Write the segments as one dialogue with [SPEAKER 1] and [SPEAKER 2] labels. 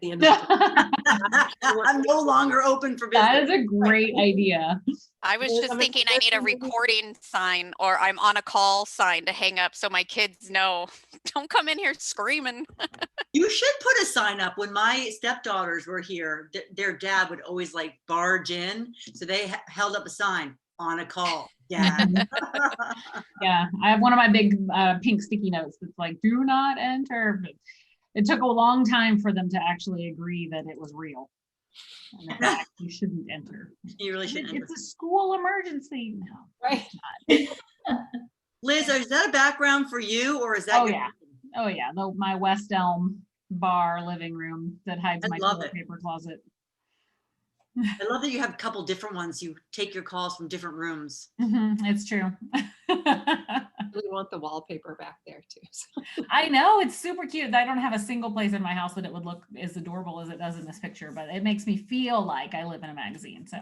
[SPEAKER 1] the end of the
[SPEAKER 2] I'm no longer open for business.
[SPEAKER 3] That is a great idea.
[SPEAKER 4] I was just thinking I need a recording sign or I'm on a call sign to hang up so my kids know, don't come in here screaming.
[SPEAKER 2] You should put a sign up. When my stepdaughters were here, their dad would always like barge in. So they held up a sign, on a call, Dad.
[SPEAKER 3] Yeah, I have one of my big pink sticky notes that's like, do not enter. But it took a long time for them to actually agree that it was real. And in fact, you shouldn't enter.
[SPEAKER 2] You really shouldn't enter.
[SPEAKER 3] It's a school emergency. No,
[SPEAKER 1] Right.
[SPEAKER 3] it's not.
[SPEAKER 2] Liz, is that a background for you or is that?
[SPEAKER 3] Oh yeah. Oh yeah. My West Elm bar living room that hides my toilet paper closet.
[SPEAKER 2] I love that you have a couple different ones. You take your calls from different rooms.
[SPEAKER 3] It's true.
[SPEAKER 1] We want the wallpaper back there too. So.
[SPEAKER 3] I know, it's super cute. I don't have a single place in my house that it would look as adorable as it does in this picture, but it makes me feel like I live in a magazine. So,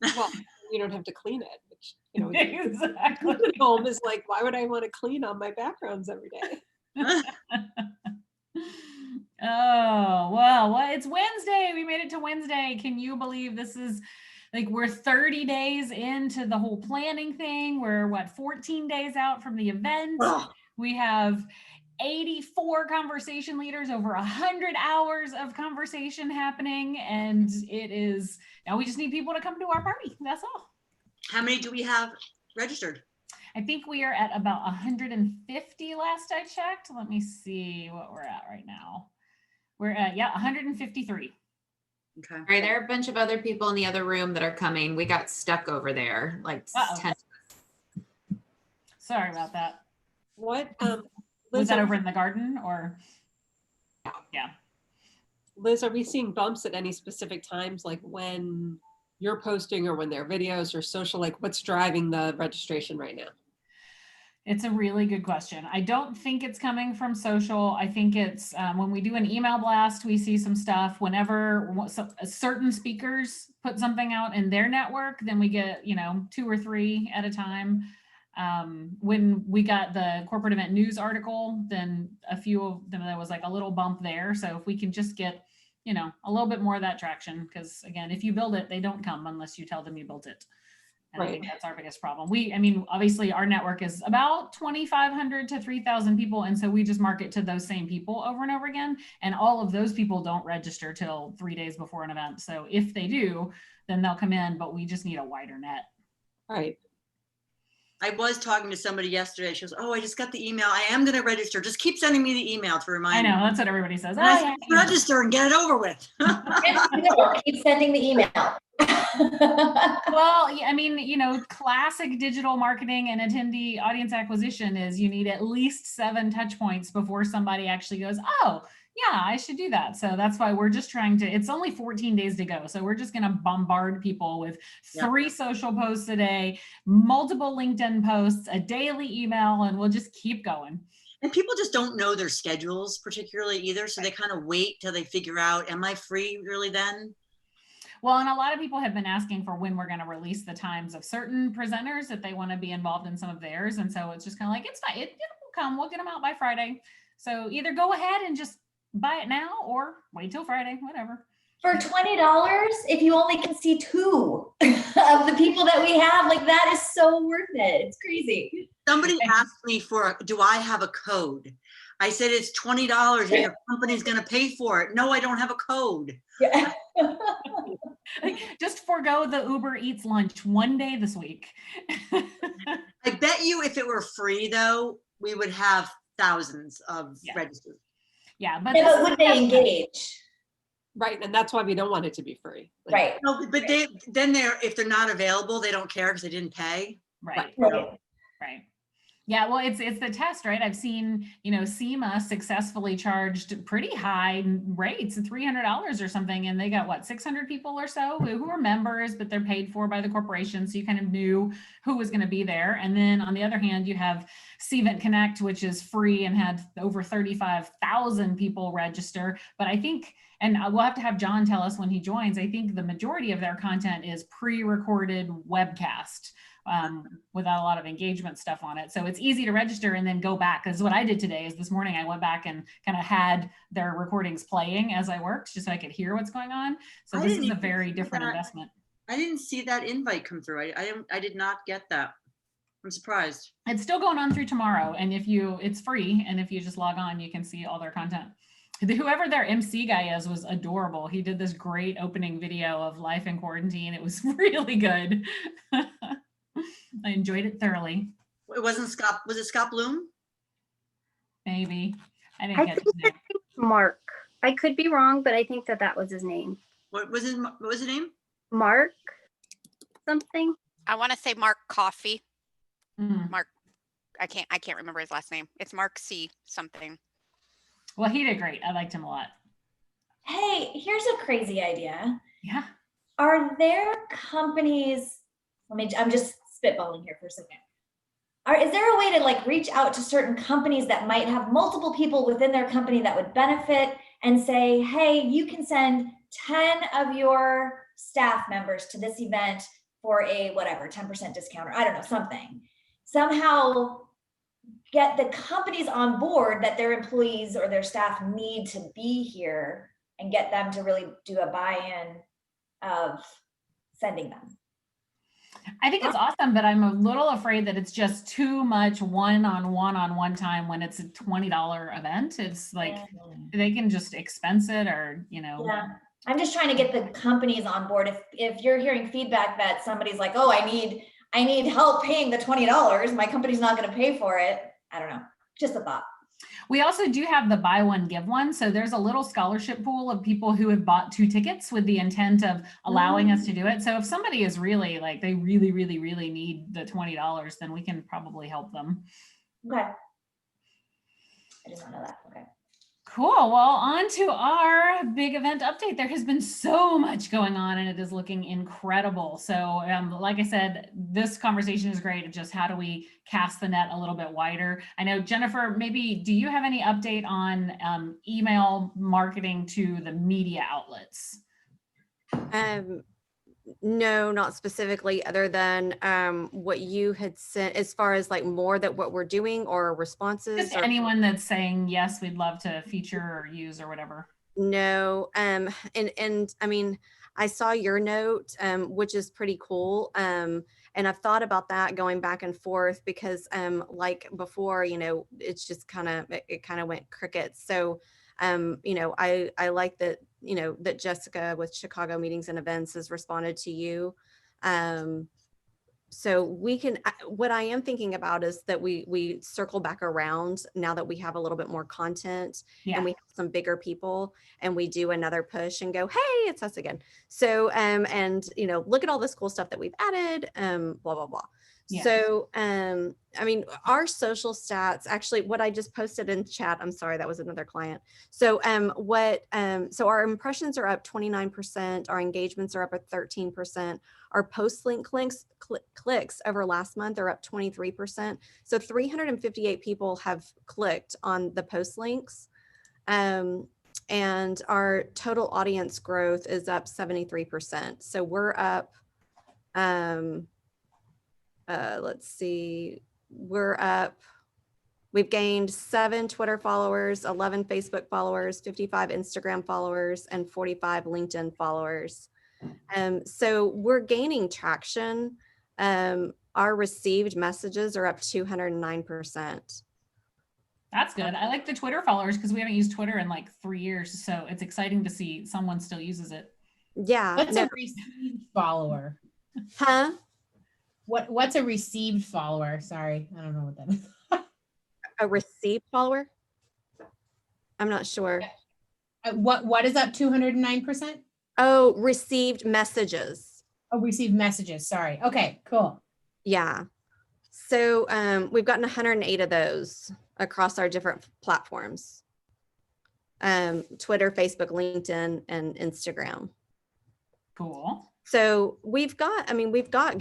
[SPEAKER 1] well, you don't have to clean it, which, you know,
[SPEAKER 3] exactly.
[SPEAKER 1] Home is like, why would I want to clean on my backgrounds every day?
[SPEAKER 3] Oh, well, it's Wednesday. We made it to Wednesday. Can you believe this is like, we're 30 days into the whole planning thing. We're 14 days out from the event.
[SPEAKER 2] Oh.
[SPEAKER 3] We have 84 conversation leaders, over 100 hours of conversation happening. And it is, now we just need people to come to our party. That's all.
[SPEAKER 2] How many do we have registered?
[SPEAKER 3] I think we are at about 150 last I checked. Let me see what we're at right now. We're at, 153.
[SPEAKER 2] Okay.
[SPEAKER 5] All right, there are a bunch of other people in the other room that are coming. We got stuck over there, like 10.
[SPEAKER 3] Sorry about that.
[SPEAKER 1] What?
[SPEAKER 3] Was that over in the garden or? Yeah.
[SPEAKER 1] Liz, are we seeing bumps at any specific times, like when you're posting or when there are videos or social, like what's driving the registration right now?
[SPEAKER 3] It's a really good question. I don't think it's coming from social. I think it's when we do an email blast, we see some stuff. Whenever certain speakers put something out in their network, then we get, 2 or 3 at a time. When we got the corporate event news article, then a few of them, there was like a little bump there. So if we can just get, a little bit more of that traction, because again, if you build it, they don't come unless you tell them you built it. And right. I think that's our biggest problem. Obviously our network is about 2,500 to 3,000 people. And so we just market to those same people over and over again. And all of those people don't register till 3 days before an event. So if they do, then they'll come in, but we just need a wider net.
[SPEAKER 1] Right.
[SPEAKER 2] I was talking to somebody yesterday. She goes, "Oh, I just got the email. I am going to register. Just keep sending me the email to remind me."
[SPEAKER 3] I know, that's what everybody says.
[SPEAKER 2] Register and get it over with.
[SPEAKER 6] Keep sending the email.
[SPEAKER 3] Well, classic digital marketing and attendee audience acquisition is you need at least 7 touch points before somebody actually goes, "Oh, yeah, I should do that." So that's why we're just trying to, it's only 14 days to go. So we're just going to bombard people with 3 social posts a day, multiple LinkedIn posts, a daily email, and we'll just keep going.
[SPEAKER 2] And people just don't know their schedules particularly either. So they kind of wait till they figure out, am I free really then?
[SPEAKER 3] Well, and a lot of people have been asking for when we're going to release the times of certain presenters that they want to be involved in some of theirs. And so it's just kind of like, it's fine. It will come. We'll get them out by Friday. So either go ahead and just buy it now or wait till Friday, whatever.
[SPEAKER 6] For $20, if you only can see 2 of the people that we have, like that is so worth it. It's crazy.
[SPEAKER 2] Somebody asked me do I have a code? I said, it's $20 and your company's going to pay for it. No, I don't have a code.
[SPEAKER 6] Yeah.
[SPEAKER 3] Just forego the Uber Eats lunch one day this week.
[SPEAKER 2] I bet you if it were free though, we would have thousands of registered.
[SPEAKER 3] Yeah, but
[SPEAKER 6] would they engage?
[SPEAKER 1] Right, and that's why we don't want it to be free.
[SPEAKER 6] Right.
[SPEAKER 2] No, but if they're not available, they don't care because they didn't pay.
[SPEAKER 3] Right. Yeah, well, it's the test, right? I've seen, SEMA successfully charged pretty high rates, $300 or something, and they got 600 people or so who are members, but they're paid for by the corporation, so you kind of knew who was going to be there. And then on the other hand, you have Cvent Connect, which is free and had over 35,000 people register. But I think, and we'll have to have John tell us when he joins, I think the majority of their content is pre-recorded webcast. without a lot of engagement stuff on it. So it's easy to register and then go back. Because what I did today is this morning I went back and kind of had their recordings playing as I worked, just so I could hear what's going on. So this is a very different investment.
[SPEAKER 2] I didn't see that invite come through. I did not get that. I'm surprised.
[SPEAKER 3] It's still going on through tomorrow. And it's free. And if you just log on, you can see all their content. Whoever their MC guy is was adorable. He did this great opening video of life in quarantine. It was really good. I enjoyed it thoroughly.
[SPEAKER 2] It wasn't Scott. Was it Scott Bloom?
[SPEAKER 3] Maybe. I didn't get his name.
[SPEAKER 7] Mark. I could be wrong, but I think that was his name.
[SPEAKER 2] What was his name?
[SPEAKER 7] Mark something.
[SPEAKER 4] I want to say Mark Coffee.
[SPEAKER 3] Mm.
[SPEAKER 4] Mark, I can't remember his last name. It's Mark C something.
[SPEAKER 3] Well, he did great. I liked him a lot.
[SPEAKER 6] Hey, here's a crazy idea.
[SPEAKER 3] Yeah.
[SPEAKER 6] Are there companies, I'm just spitballing here for a second. Is there a way to like reach out to certain companies that might have multiple people within their company that would benefit and say, hey, you can send 10 of your staff members to this event for a whatever, 10% discount, or I don't know, something. Somehow get the companies on board that their employees or their staff need to be here and get them to really do a buy-in of sending them.
[SPEAKER 3] I think it's awesome, but I'm a little afraid that it's just too much one-on-one time when it's a $20 event. It's like they can just expense it or,
[SPEAKER 6] Yeah. I'm just trying to get the companies on board. If you're hearing feedback that somebody's like, oh, I need help paying the $20, my company's not going to pay for it. I don't know. Just a thought.
[SPEAKER 3] We also do have the buy one, give one. So there's a little scholarship pool of people who have bought 2 tickets with the intent of allowing us to do it. So if somebody is really like, they really, really, really need the $20, then we can probably help them.
[SPEAKER 6] Okay. I did not know that. Okay.
[SPEAKER 3] Cool. Well, on to our big event update. There has been so much going on and it is looking incredible. So like I said, this conversation is great. Just how do we cast the net a little bit wider? I know, Jennifer, maybe do you have any update on email marketing to the media outlets?
[SPEAKER 8] No, not specifically, other than what you had sent as far as like more that what we're doing or responses.
[SPEAKER 3] Just anyone that's saying, yes, we'd love to feature or use or whatever.
[SPEAKER 8] No. And I mean, I saw your note, which is pretty cool. And I've thought about that going back and forth because like before, it's just it kind of went crickets. So I like that, that Jessica with Chicago Meetings and Events has responded to you. So we can, what I am thinking about is that we circle back around now that we have a little bit more content and we have some bigger people and we do another push and go, hey, it's us again. So, and look at all this cool stuff that we've added, blah, blah, blah. Yeah. So, I mean, our social stats, actually what I just posted in chat, I'm sorry, that was another client. So, so our impressions are up 29%, our engagements are up at 13%, our post link clicks over last month are up 23%. So 358 people have clicked on the post links. And our total audience growth is up 73%. So we're up, let's see, we've gained 7 Twitter followers, 11 Facebook followers, 55 Instagram followers, and 45 LinkedIn followers. So we're gaining traction. Our received messages are up 209%.
[SPEAKER 3] That's good. I like the Twitter followers because we haven't used Twitter in like 3 years. So it's exciting to see someone still uses it.
[SPEAKER 8] Yeah.
[SPEAKER 9] What's a received follower?
[SPEAKER 8] Huh?
[SPEAKER 9] What's a received follower? Sorry, I don't know what that is.
[SPEAKER 8] A received follower? I'm not sure.
[SPEAKER 9] What is up 209%?
[SPEAKER 8] Oh, received messages.
[SPEAKER 9] Oh, received messages. Sorry. Okay, cool.
[SPEAKER 8] Yeah. So we've gotten 108 of those across our different platforms. Twitter, Facebook, LinkedIn, and Instagram.
[SPEAKER 3] Cool.
[SPEAKER 8] So we've got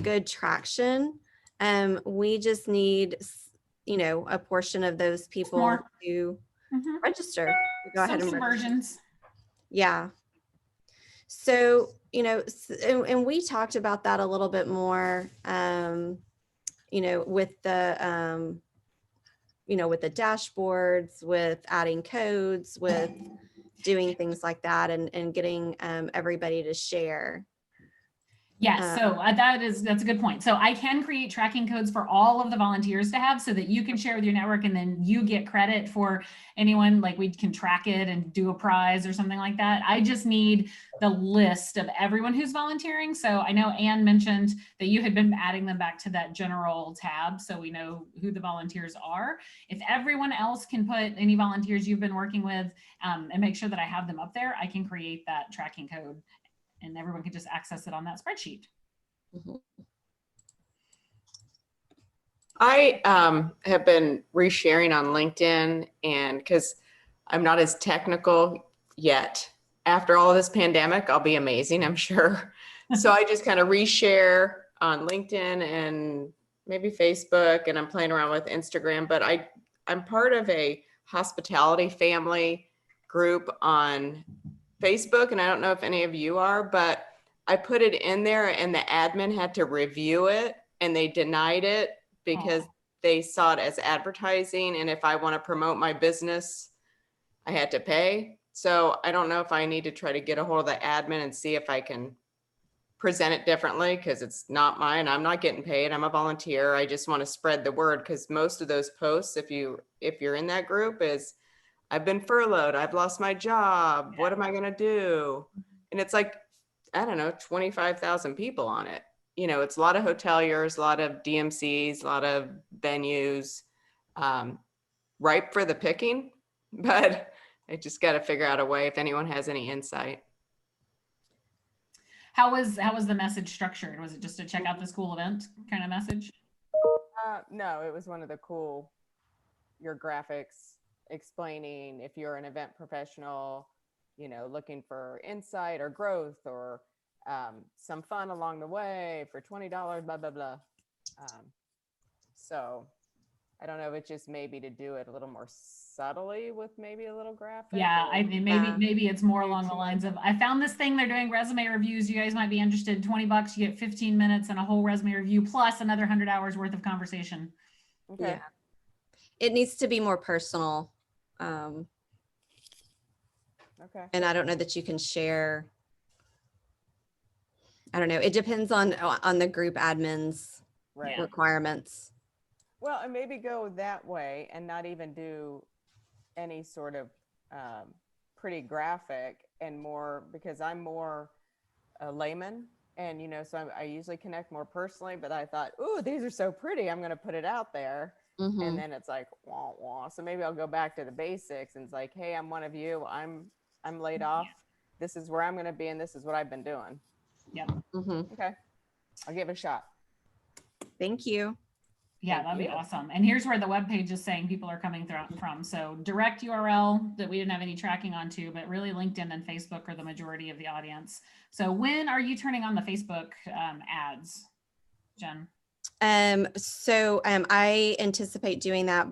[SPEAKER 8] good traction. We just need, a portion of those people to register. Go ahead and
[SPEAKER 3] conversions.
[SPEAKER 8] Yeah. So, and we talked about that a little bit more with the, with the dashboards, with adding codes, with doing things like that, and getting everybody to share.
[SPEAKER 3] Yes, so that's a good point. So I can create tracking codes for all of the volunteers to have so that you can share with your network, and then you get credit for anyone, like we can track it and do a prize or something like that. I just need the list of everyone who's volunteering. So I know Anne mentioned that you had been adding them back to that general tab, so we know who the volunteers are. If everyone else can put any volunteers you've been working with and make sure that I have them up there, I can create that tracking code and everyone can just access it on that spreadsheet.
[SPEAKER 8] Mhm.
[SPEAKER 10] I have been resharing on LinkedIn, and because I'm not as technical yet. After all of this pandemic, I'll be amazing, I'm sure. So I just kind of reshare on LinkedIn and maybe Facebook, and I'm playing around with Instagram, but I'm part of a hospitality family group on Facebook, and I don't know if any of you are, but I put it in there and the admin had to review it and they denied it because they saw it as advertising. And if I want to promote my business, I had to pay. So I don't know if I need to try to get a hold of the admin and see if I can present it differently, because it's not mine. I'm not getting paid. I'm a volunteer. I just want to spread the word, because most of those posts, if you're in that group, is I've been furloughed. I've lost my job. What am I going to do? And it's like, I don't know, 25,000 people on it. It's a lot of hoteliers, a lot of DMCs, a lot of venues, ripe for the picking, but I just got to figure out a way if anyone has any insight.
[SPEAKER 3] How was the message structured? Was it just a check out this cool event kind of message?
[SPEAKER 10] No, it was one of the your graphics explaining if you're an event professional, looking for insight or growth or some fun along the way for $20, blah, blah, blah. So I don't know if it's just maybe to do it a little more subtly with maybe a little graphic.
[SPEAKER 3] Yeah, maybe it's more along the lines of, I found this thing, they're doing resume reviews. You guys might be interested. $20, you get 15 minutes and a whole resume review plus another 100 hours worth of conversation.
[SPEAKER 10] Okay.
[SPEAKER 8] Yeah. It needs to be more personal.
[SPEAKER 10] Okay.
[SPEAKER 8] And I don't know that you can share. I don't know. It depends on the group admin's requirements.
[SPEAKER 10] Well, and maybe go that way and not even do any sort of pretty graphic, and more, because I'm more a layman, and so I usually connect more personally, but I thought, ooh, these are so pretty, I'm going to put it out there.
[SPEAKER 8] Mm-hmm.
[SPEAKER 10] And then it's like, wah, wah. So maybe I'll go back to the basics, and it's like, hey, I'm one of you. I'm laid off. This is where I'm going to be, and this is what I've been doing.
[SPEAKER 3] Yep.
[SPEAKER 8] Mm-hmm.
[SPEAKER 10] Okay. I'll give it a shot.
[SPEAKER 8] Thank you.
[SPEAKER 3] Yeah, that'd be awesome. And here's where the webpage is saying people are coming from. So direct URL that we didn't have any tracking onto, but really LinkedIn and Facebook are the majority of the audience. So when are you turning on the Facebook ads, Jen?
[SPEAKER 8] So I anticipate doing that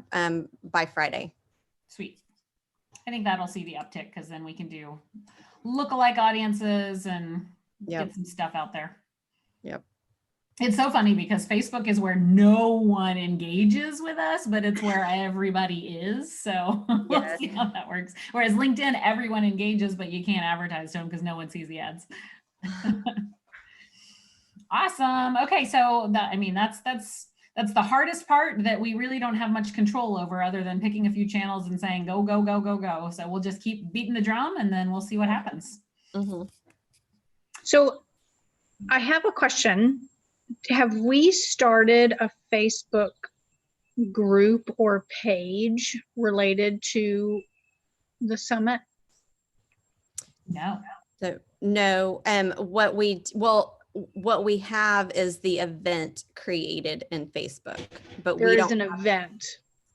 [SPEAKER 8] by Friday.
[SPEAKER 3] Sweet. I think that'll see the uptick, because then we can do lookalike audiences and get some stuff out there. Yep. It's so funny because Facebook is where no one engages with us, but it's where everybody is. So we'll see how that works. Whereas LinkedIn, everyone engages, but you can't advertise to them because no one sees the ads. Awesome. Okay, so that's the hardest part that we really don't have much control over, other than picking a few channels and saying go, go, go, go, go. So we'll just keep beating the drum and then we'll see what happens.
[SPEAKER 8] Mm-hmm.
[SPEAKER 11] So I have a question. Have we started a Facebook group or page related to the summit?
[SPEAKER 3] No.
[SPEAKER 8] So no. What we have is the event created in Facebook, but
[SPEAKER 11] there is an event.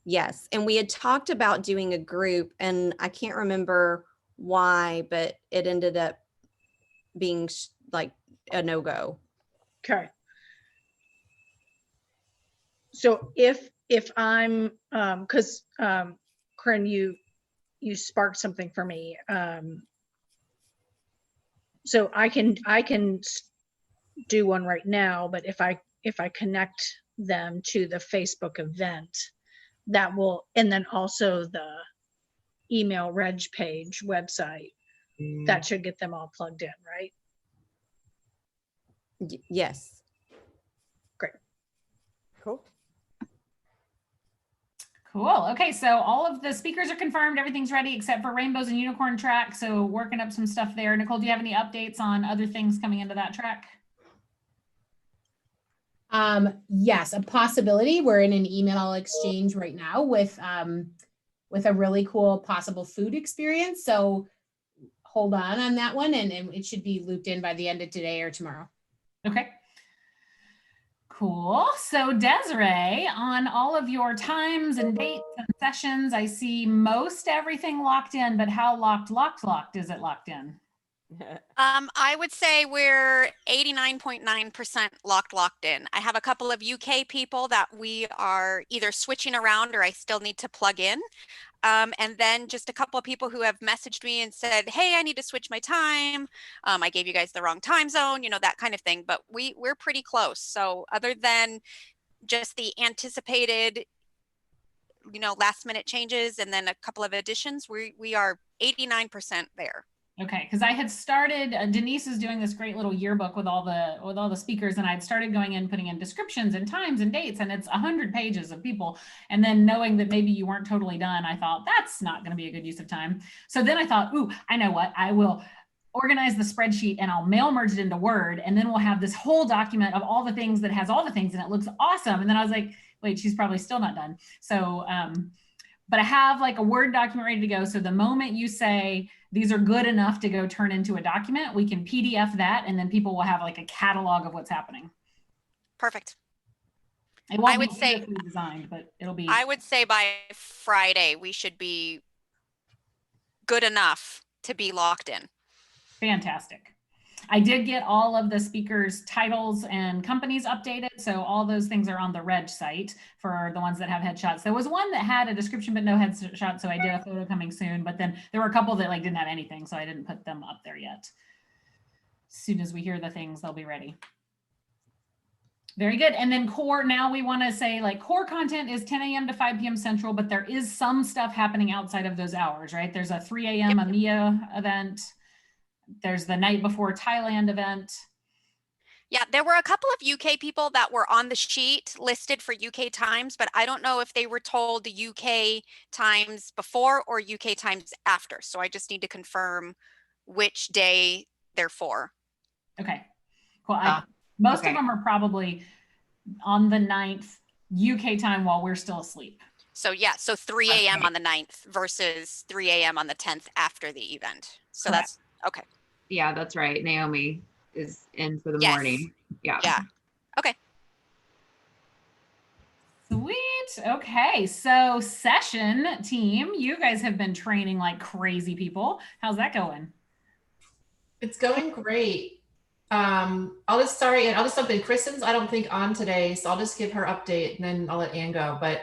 [SPEAKER 8] Yes, and we had talked about doing a group, and I can't remember why, but it ended up being like a no-go.
[SPEAKER 11] Okay. So if I'm because Corinne, you sparked something for me. So I can do one right now, but if if I connect them to the Facebook event, that will, and then also the email reg page website, that should get them all plugged in, right?
[SPEAKER 8] Yes.
[SPEAKER 11] Great.
[SPEAKER 8] Cool.
[SPEAKER 3] Cool. Okay, so all of the speakers are confirmed. Everything's ready except for Rainbows and Unicorn track. So working up some stuff there. Nicole, do you have any updates on other things coming into that track?
[SPEAKER 9] Yes, a possibility. We're in an email exchange right now with a really cool possible food experience. So hold on that one, and it should be looped in by the end of today or tomorrow.
[SPEAKER 3] Okay. Cool. So Desiree, on all of your times and dates and sessions, I see most everything locked in, but how locked is it locked in?
[SPEAKER 4] I would say we're 89.9% locked in. I have a couple of UK people that we are either switching around or I still need to plug in. And then just a couple of people who have messaged me and said, hey, I need to switch my time. I gave you guys the wrong time zone, you know, that kind of thing. But we're pretty close. So other than just the anticipated, you know, last minute changes and then a couple of additions, we are 89% there.
[SPEAKER 3] Okay, because I had started, Denise is doing this great little yearbook with all the speakers, and I'd started going in, putting in descriptions and times and dates, and it's 100 pages of people. And then knowing that maybe you weren't totally done, I thought that's not going to be a good use of time. So then I thought, ooh, I know what, I will organize the spreadsheet and I'll mail merge it into Word, and then we'll have this whole document of all the things that has all the things, and it looks awesome. And then I was like, wait, she's probably still not done. So, but I have like a Word document ready to go. So the moment you say, these are good enough to go turn into a document, we can PDF that, and then people will have like a catalog of what's happening.
[SPEAKER 4] Perfect.
[SPEAKER 3] It won't be beautifully designed, but it'll be.
[SPEAKER 4] I would say by Friday, we should be good enough to be locked in.
[SPEAKER 3] Fantastic. I did get all of the speakers' titles and companies updated. So all those things are on the Reg site for the ones that have headshots. There was one that had a description, but no headshot. So I did a photo coming soon, but then there were a couple that like didn't have anything. So I didn't put them up there yet. As soon as we hear the things, they'll be ready. Very good. And then core, now we want to say like core content is 10 a.m. to 5 p.m. Central, but there is some stuff happening outside of those hours, right? There's a 3 a.m. EMEA event. There's the night before Thailand event.
[SPEAKER 4] Yeah, there were a couple of UK people that were on the sheet listed for UK times, but I don't know if they were told the UK times before or UK times after. So I just need to confirm which day they're for.
[SPEAKER 3] Okay, cool. Most of them are probably on the 9th UK time while we're still asleep.
[SPEAKER 4] So yeah, so 3 a.m. on the 9th versus 3 a.m. on the 10th after the event. So
[SPEAKER 3] Correct.
[SPEAKER 4] That's okay.
[SPEAKER 5] Yeah, that's right. Naomi is in for the morning. Yeah.
[SPEAKER 4] Yeah. Okay.
[SPEAKER 3] Sweet. Okay. So session team, you guys have been training like crazy people. How's that going?
[SPEAKER 12] It's going great. I'll just jump in. Kristen's, I don't think on today, so I'll just give her update and then I'll let Ann go. But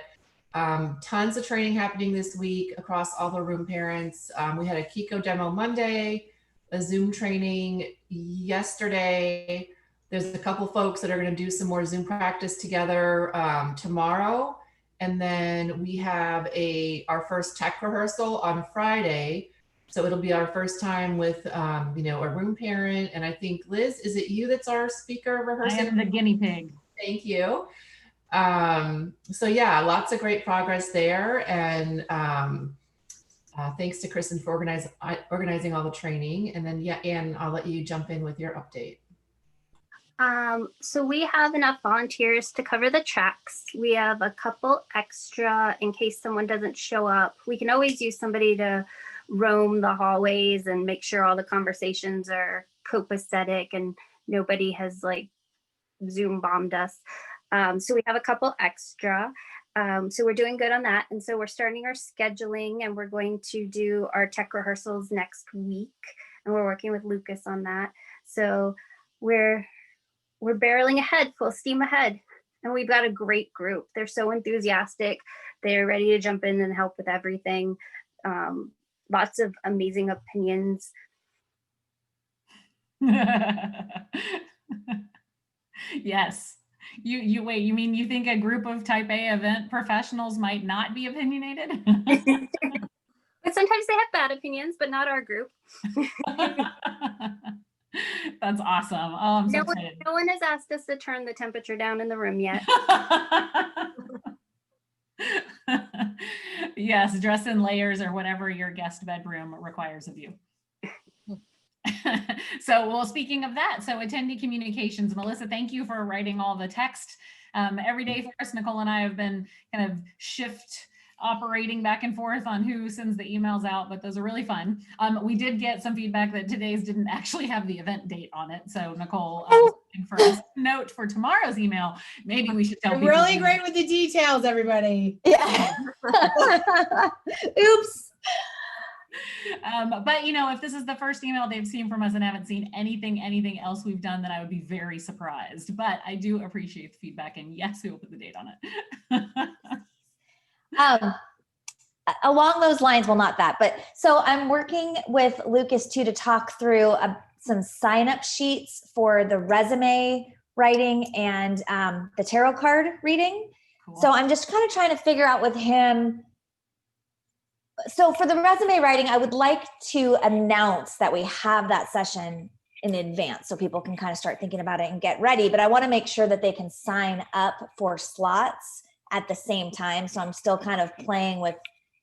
[SPEAKER 12] tons of training happening this week across all the room parents. We had a Kiko demo Monday, a Zoom training yesterday. There's a couple folks that are going to do some more Zoom practice together tomorrow. And then we have our first tech rehearsal on Friday. So it'll be our first time with, a room parent. And I think, Liz, is it you that's our speaker rehearsing?
[SPEAKER 3] I am the guinea pig.
[SPEAKER 12] Thank you. So yeah, lots of great progress there. And thanks to Kristen for organizing all the training. And then, yeah, Ann, I'll let you jump in with your update.
[SPEAKER 7] So we have enough volunteers to cover the tracks. We have a couple extra in case someone doesn't show up. We can always use somebody to roam the hallways and make sure all the conversations are copacetic and nobody has like Zoom bombed us. So we have a couple extra. So we're doing good on that. And so we're starting our scheduling and we're going to do our tech rehearsals next week. And we're working with Lucas on that. So we're barreling ahead, full steam ahead. And we've got a great group. They're so enthusiastic. They're ready to jump in and help with everything. Lots of amazing opinions.
[SPEAKER 3] Yes. You wait, you mean you think a group of type A event professionals might not be opinionated?
[SPEAKER 7] But sometimes they have bad opinions, but not our group.
[SPEAKER 3] That's awesome. Oh, I'm so
[SPEAKER 7] No one,
[SPEAKER 3] excited.
[SPEAKER 7] no one has asked us to turn the temperature down in the room yet.
[SPEAKER 3] Yes, dress in layers or whatever your guest bedroom requires of you. So, well, speaking of that, so attendee communications, Melissa, thank you for writing all the text every day for us. Nicole and I have been kind of shift operating back and forth on who sends the emails out, but those are really fun. We did get some feedback that today's didn't actually have the event date on it. So Nicole, for us note for tomorrow's email, maybe we should tell
[SPEAKER 9] You're
[SPEAKER 3] people.
[SPEAKER 9] really great with the details, everybody.
[SPEAKER 6] Yeah. Oops.
[SPEAKER 3] But you know, if this is the first email they've seen from us and haven't seen anything else we've done, then I would be very surprised. But I do appreciate the feedback, and yes, we will put the date on it.
[SPEAKER 6] Along those lines, well, not that, but so I'm working with Lucas too to talk through some sign-up sheets for the resume writing and the tarot card reading.
[SPEAKER 3] Cool.
[SPEAKER 6] So I'm just kind of trying to figure out with him. So for the resume writing, I would like to announce that we have that session in advance so people can kind of start thinking about it and get ready. But I want to make sure that they can sign up for slots at the same time. So I'm still kind of playing with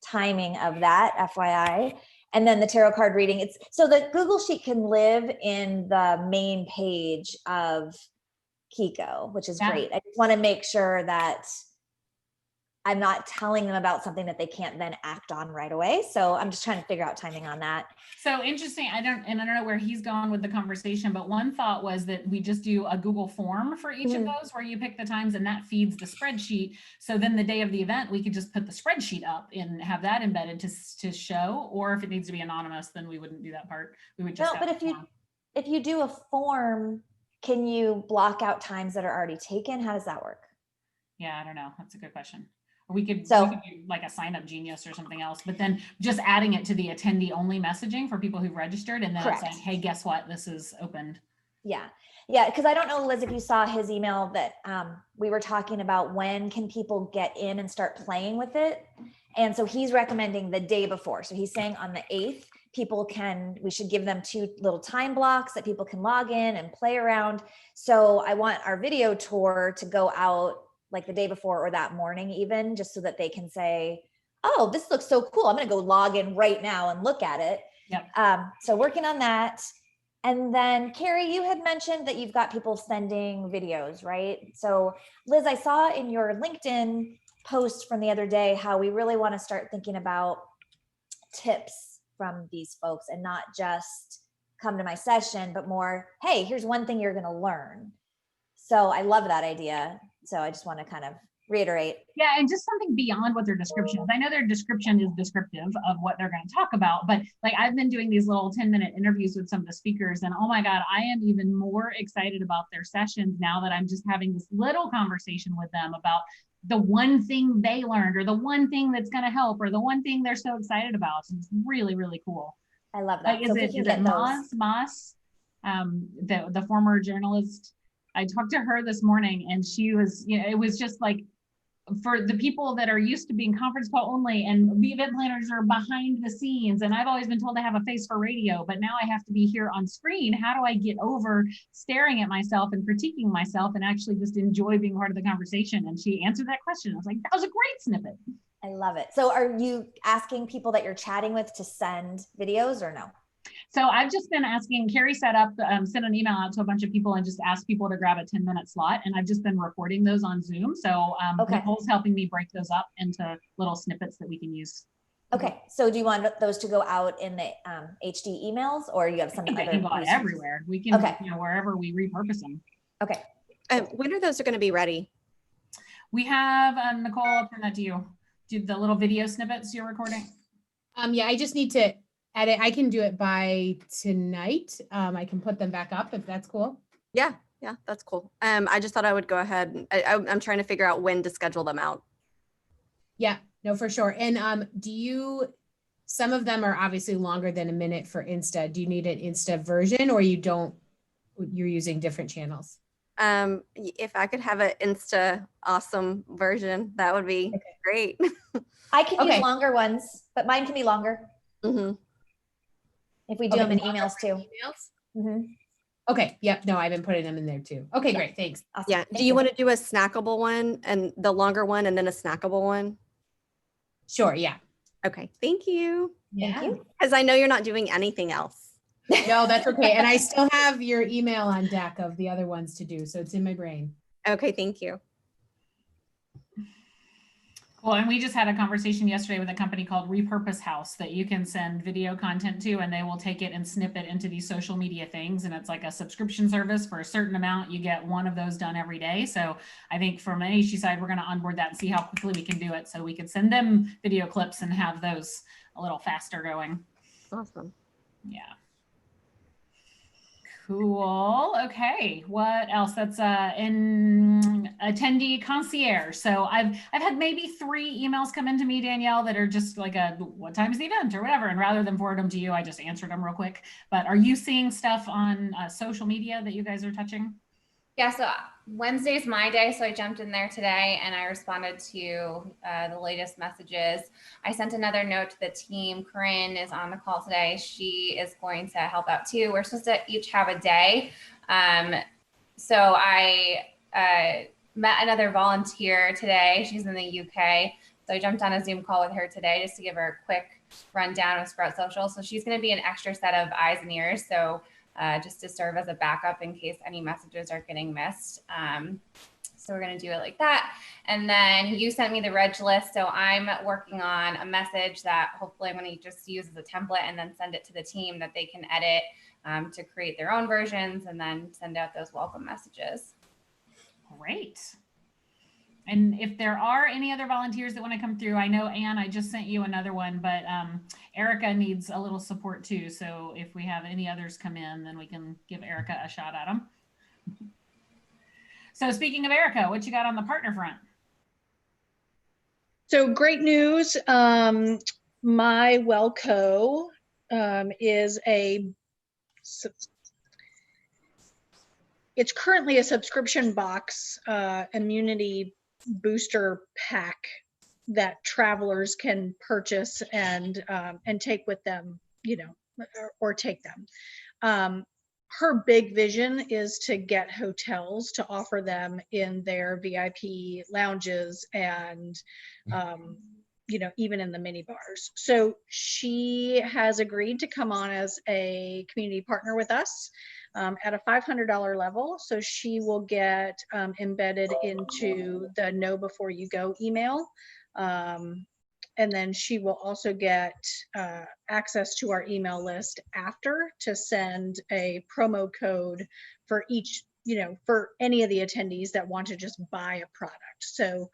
[SPEAKER 6] timing of that, FYI. And then the tarot card reading, it's so the Google Sheet can live in the main page of Kiko, which is great. I just want to make sure that I'm not telling them about something that they can't then act on right away. So I'm just trying to figure out timing on that.
[SPEAKER 3] So interesting. I don't know where he's gone with the conversation, but one thought was that we just do a Google form for each of those where you pick the times and that feeds the spreadsheet. So then the day of the event, we could just put the spreadsheet up and have that embedded to show, or if it needs to be anonymous, then we wouldn't do that part. We would just.
[SPEAKER 6] No, but if you do a form, can you block out times that are already taken? How does that work?
[SPEAKER 3] Yeah, I don't know. That's a good question. We could
[SPEAKER 6] do
[SPEAKER 3] like a sign up genius or something else, but then just adding it to the attendee only messaging for people who've registered. And then it's like, hey, guess what? This is opened.
[SPEAKER 6] Yeah. Yeah. Cause I don't know, Liz, if you saw his email that we were talking about when can people get in and start playing with it. And so he's recommending the day before. So he's saying on the 8th, we should give them 2 little time blocks that people can log in and play around. So I want our video tour to go out like the day before or that morning even, just so that they can say, oh, this looks so cool. I'm going to go log in right now and look at it.
[SPEAKER 3] Yep.
[SPEAKER 6] So working on that. And then Carrie, you had mentioned that you've got people sending videos, right? So Liz, I saw in your LinkedIn post from the other day, how we really want to start thinking about tips from these folks and not just come to my session, but more, hey, here's one thing you're going to learn. So I love that idea. So I just want to kind of reiterate.
[SPEAKER 3] Yeah, and just something beyond what their description is. I know their description is descriptive of what they're going to talk about, but like I've been doing these little 10-minute interviews with some of the speakers, and oh my God, I am even more excited about their sessions now that I'm just having this little conversation with them about the one thing they learned or the one thing that's going to help or the one thing they're so excited about. So it's really, really cool.
[SPEAKER 6] I love that.
[SPEAKER 3] Like, is it Moss, the former journalist? I talked to her this morning and she was, it was just like, for the people that are used to being conference call only and the event planners are behind the scenes. And I've always been told to have a face for radio, but now I have to be here on screen. How do I get over staring at myself and critiquing myself and actually just enjoy being part of the conversation? And she answered that question. I was like, that was a great snippet.
[SPEAKER 6] I love it. So are you asking people that you're chatting with to send videos or no?
[SPEAKER 3] So I've just been asking, Carrie set up, sent an email out to a bunch of people and just asked people to grab a 10-minute slot. And I've just been recording those on Zoom. So Nicole's helping me break those up into little snippets that we can use.
[SPEAKER 6] Okay. So do you want those to go out in the HD emails, or you have something?
[SPEAKER 3] They can go out everywhere. We can, wherever we repurpose them.
[SPEAKER 6] Okay.
[SPEAKER 8] When are those going to be ready?
[SPEAKER 3] We have, Nicole, I'll turn that to you. Do the little video snippets you're recording?
[SPEAKER 9] Yeah, I just need to edit. I can do it by tonight. I can put them back up if that's cool.
[SPEAKER 8] Yeah, that's cool. I just thought I would go ahead. I'm trying to figure out when to schedule them out.
[SPEAKER 9] Yeah, no, for sure. And some of them are obviously longer than a minute for Insta. Do you need an Insta version, or you're using different channels?
[SPEAKER 8] If I could have an Insta awesome version, that would be great.
[SPEAKER 6] I can use
[SPEAKER 9] Okay.
[SPEAKER 6] longer ones, but mine can be longer
[SPEAKER 8] Mhm.
[SPEAKER 6] if we do
[SPEAKER 9] Okay.
[SPEAKER 6] them in emails too.
[SPEAKER 5] Emails?
[SPEAKER 6] Mhm.
[SPEAKER 9] Okay, yep, no, I've been putting them in there too. Okay, great, thanks.
[SPEAKER 6] Awesome.
[SPEAKER 8] Yeah.
[SPEAKER 6] Thank
[SPEAKER 8] Do you want to do a snackable one and the longer one and then a snackable one?
[SPEAKER 9] Sure, yeah.
[SPEAKER 8] Okay. Thank you.
[SPEAKER 6] Thank you.
[SPEAKER 8] Because I know you're not doing anything else.
[SPEAKER 9] No, that's okay. And I still have your email on deck of the other ones to do, so it's in my brain.
[SPEAKER 8] Okay. Thank you.
[SPEAKER 3] Well, and we just had a conversation yesterday with a company called Repurpose House that you can send video content to, and they will take it and snip it into these social media things. And it's like a subscription service for a certain amount. You get one of those done every day. So I think from an AoC side, we're going to onboard that and see how quickly we can do it. So we could send them video clips and have those a little faster going.
[SPEAKER 8] Awesome.
[SPEAKER 3] Yeah. Cool. Okay. What else? That's in Attendee Concierge. So I've had maybe 3 emails come into me, Danielle, that are just like what time is the event or whatever. And rather than forward them to you, I just answered them real quick. But are you seeing stuff on social media that you guys are touching?
[SPEAKER 5] Yeah, so Wednesday's my day, so I jumped in there today and I responded to the latest messages. I sent another note to the team. Corinne is on the call today. She is going to help out too. We're supposed to each have a day. So I met another volunteer today. She's in the UK. So I jumped on a Zoom call with her today just to give her a quick rundown of Sprout Social. So she's going to be an extra set of eyes and ears. So just to serve as a backup in case any messages are getting missed. So we're going to do it like that. And then you sent me the reg list. So I'm working on a message that hopefully I'm going to just use as a template and then send it to the team that they can edit to create their own versions and then send out those welcome messages.
[SPEAKER 3] Great. And if there are any other volunteers that want to come through, I know, Anne, I just sent you another one, but Erica needs a little support too. So if we have any others come in, then we can give Erica a shot at them. So speaking of Erica, what you got on the partner front?
[SPEAKER 11] So great news. My Wellco is it's currently a subscription box immunity booster pack that travelers can purchase and take with them, you know, or take them. Her big vision is to get hotels to offer them in their VIP lounges and, you know, even in the mini bars. So she has agreed to come on as a community partner with us at a $500 level. So she will get embedded into the Know Before You Go email. And then she will also get access to our email list after to send a promo code for each, you know, for any of the attendees that want to just buy a product. So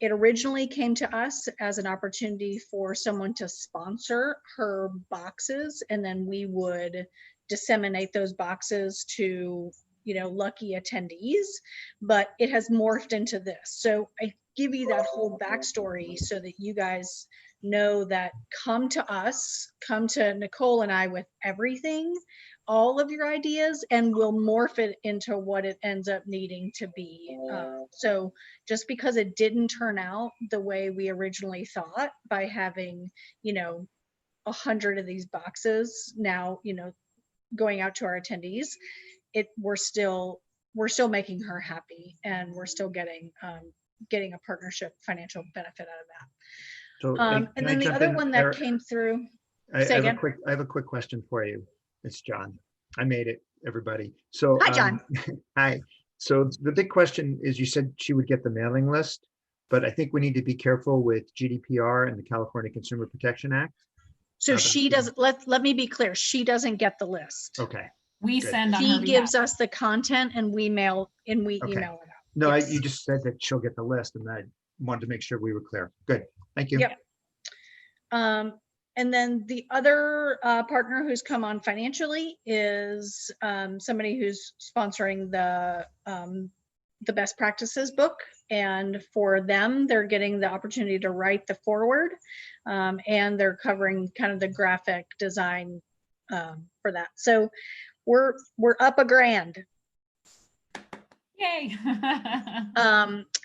[SPEAKER 11] it originally came to us as an opportunity for someone to sponsor her boxes, and then we would disseminate those boxes to, you know, lucky attendees, but it has morphed into this. So I give you that whole backstory so that you guys know that come to us, come to Nicole and I with everything, all of your ideas, and we'll morph it into what it ends up needing to be. So just because it didn't turn out the way we originally thought by having, you know, 100 of these boxes now, you know, going out to our attendees, we're still making her happy, and we're still getting a partnership financial benefit out of that.
[SPEAKER 13] So
[SPEAKER 11] and then the other one that came through.
[SPEAKER 13] I have a quick question for you. It's John. I made it, everybody. So
[SPEAKER 11] hi, John.
[SPEAKER 13] Hi. So the big question is, you said she would get the mailing list, but I think we need to be careful with GDPR and the California Consumer Protection Act.
[SPEAKER 11] So she doesn't, let me be clear, she doesn't get the list.
[SPEAKER 13] Okay.
[SPEAKER 3] We
[SPEAKER 13] Good.
[SPEAKER 3] send on her
[SPEAKER 11] She
[SPEAKER 3] behalf.
[SPEAKER 11] gives us the content and we email it out.
[SPEAKER 13] No,
[SPEAKER 11] Yes.
[SPEAKER 13] you just said that she'll get the list, and I wanted to make sure we were clear. Good. Thank you.
[SPEAKER 11] Yep. And then the other partner who's come on financially is somebody who's sponsoring the best practices book. And for them, they're getting the opportunity to write the foreword, and they're covering kind of the graphic design for that. So we're up $1,000.
[SPEAKER 3] Yay.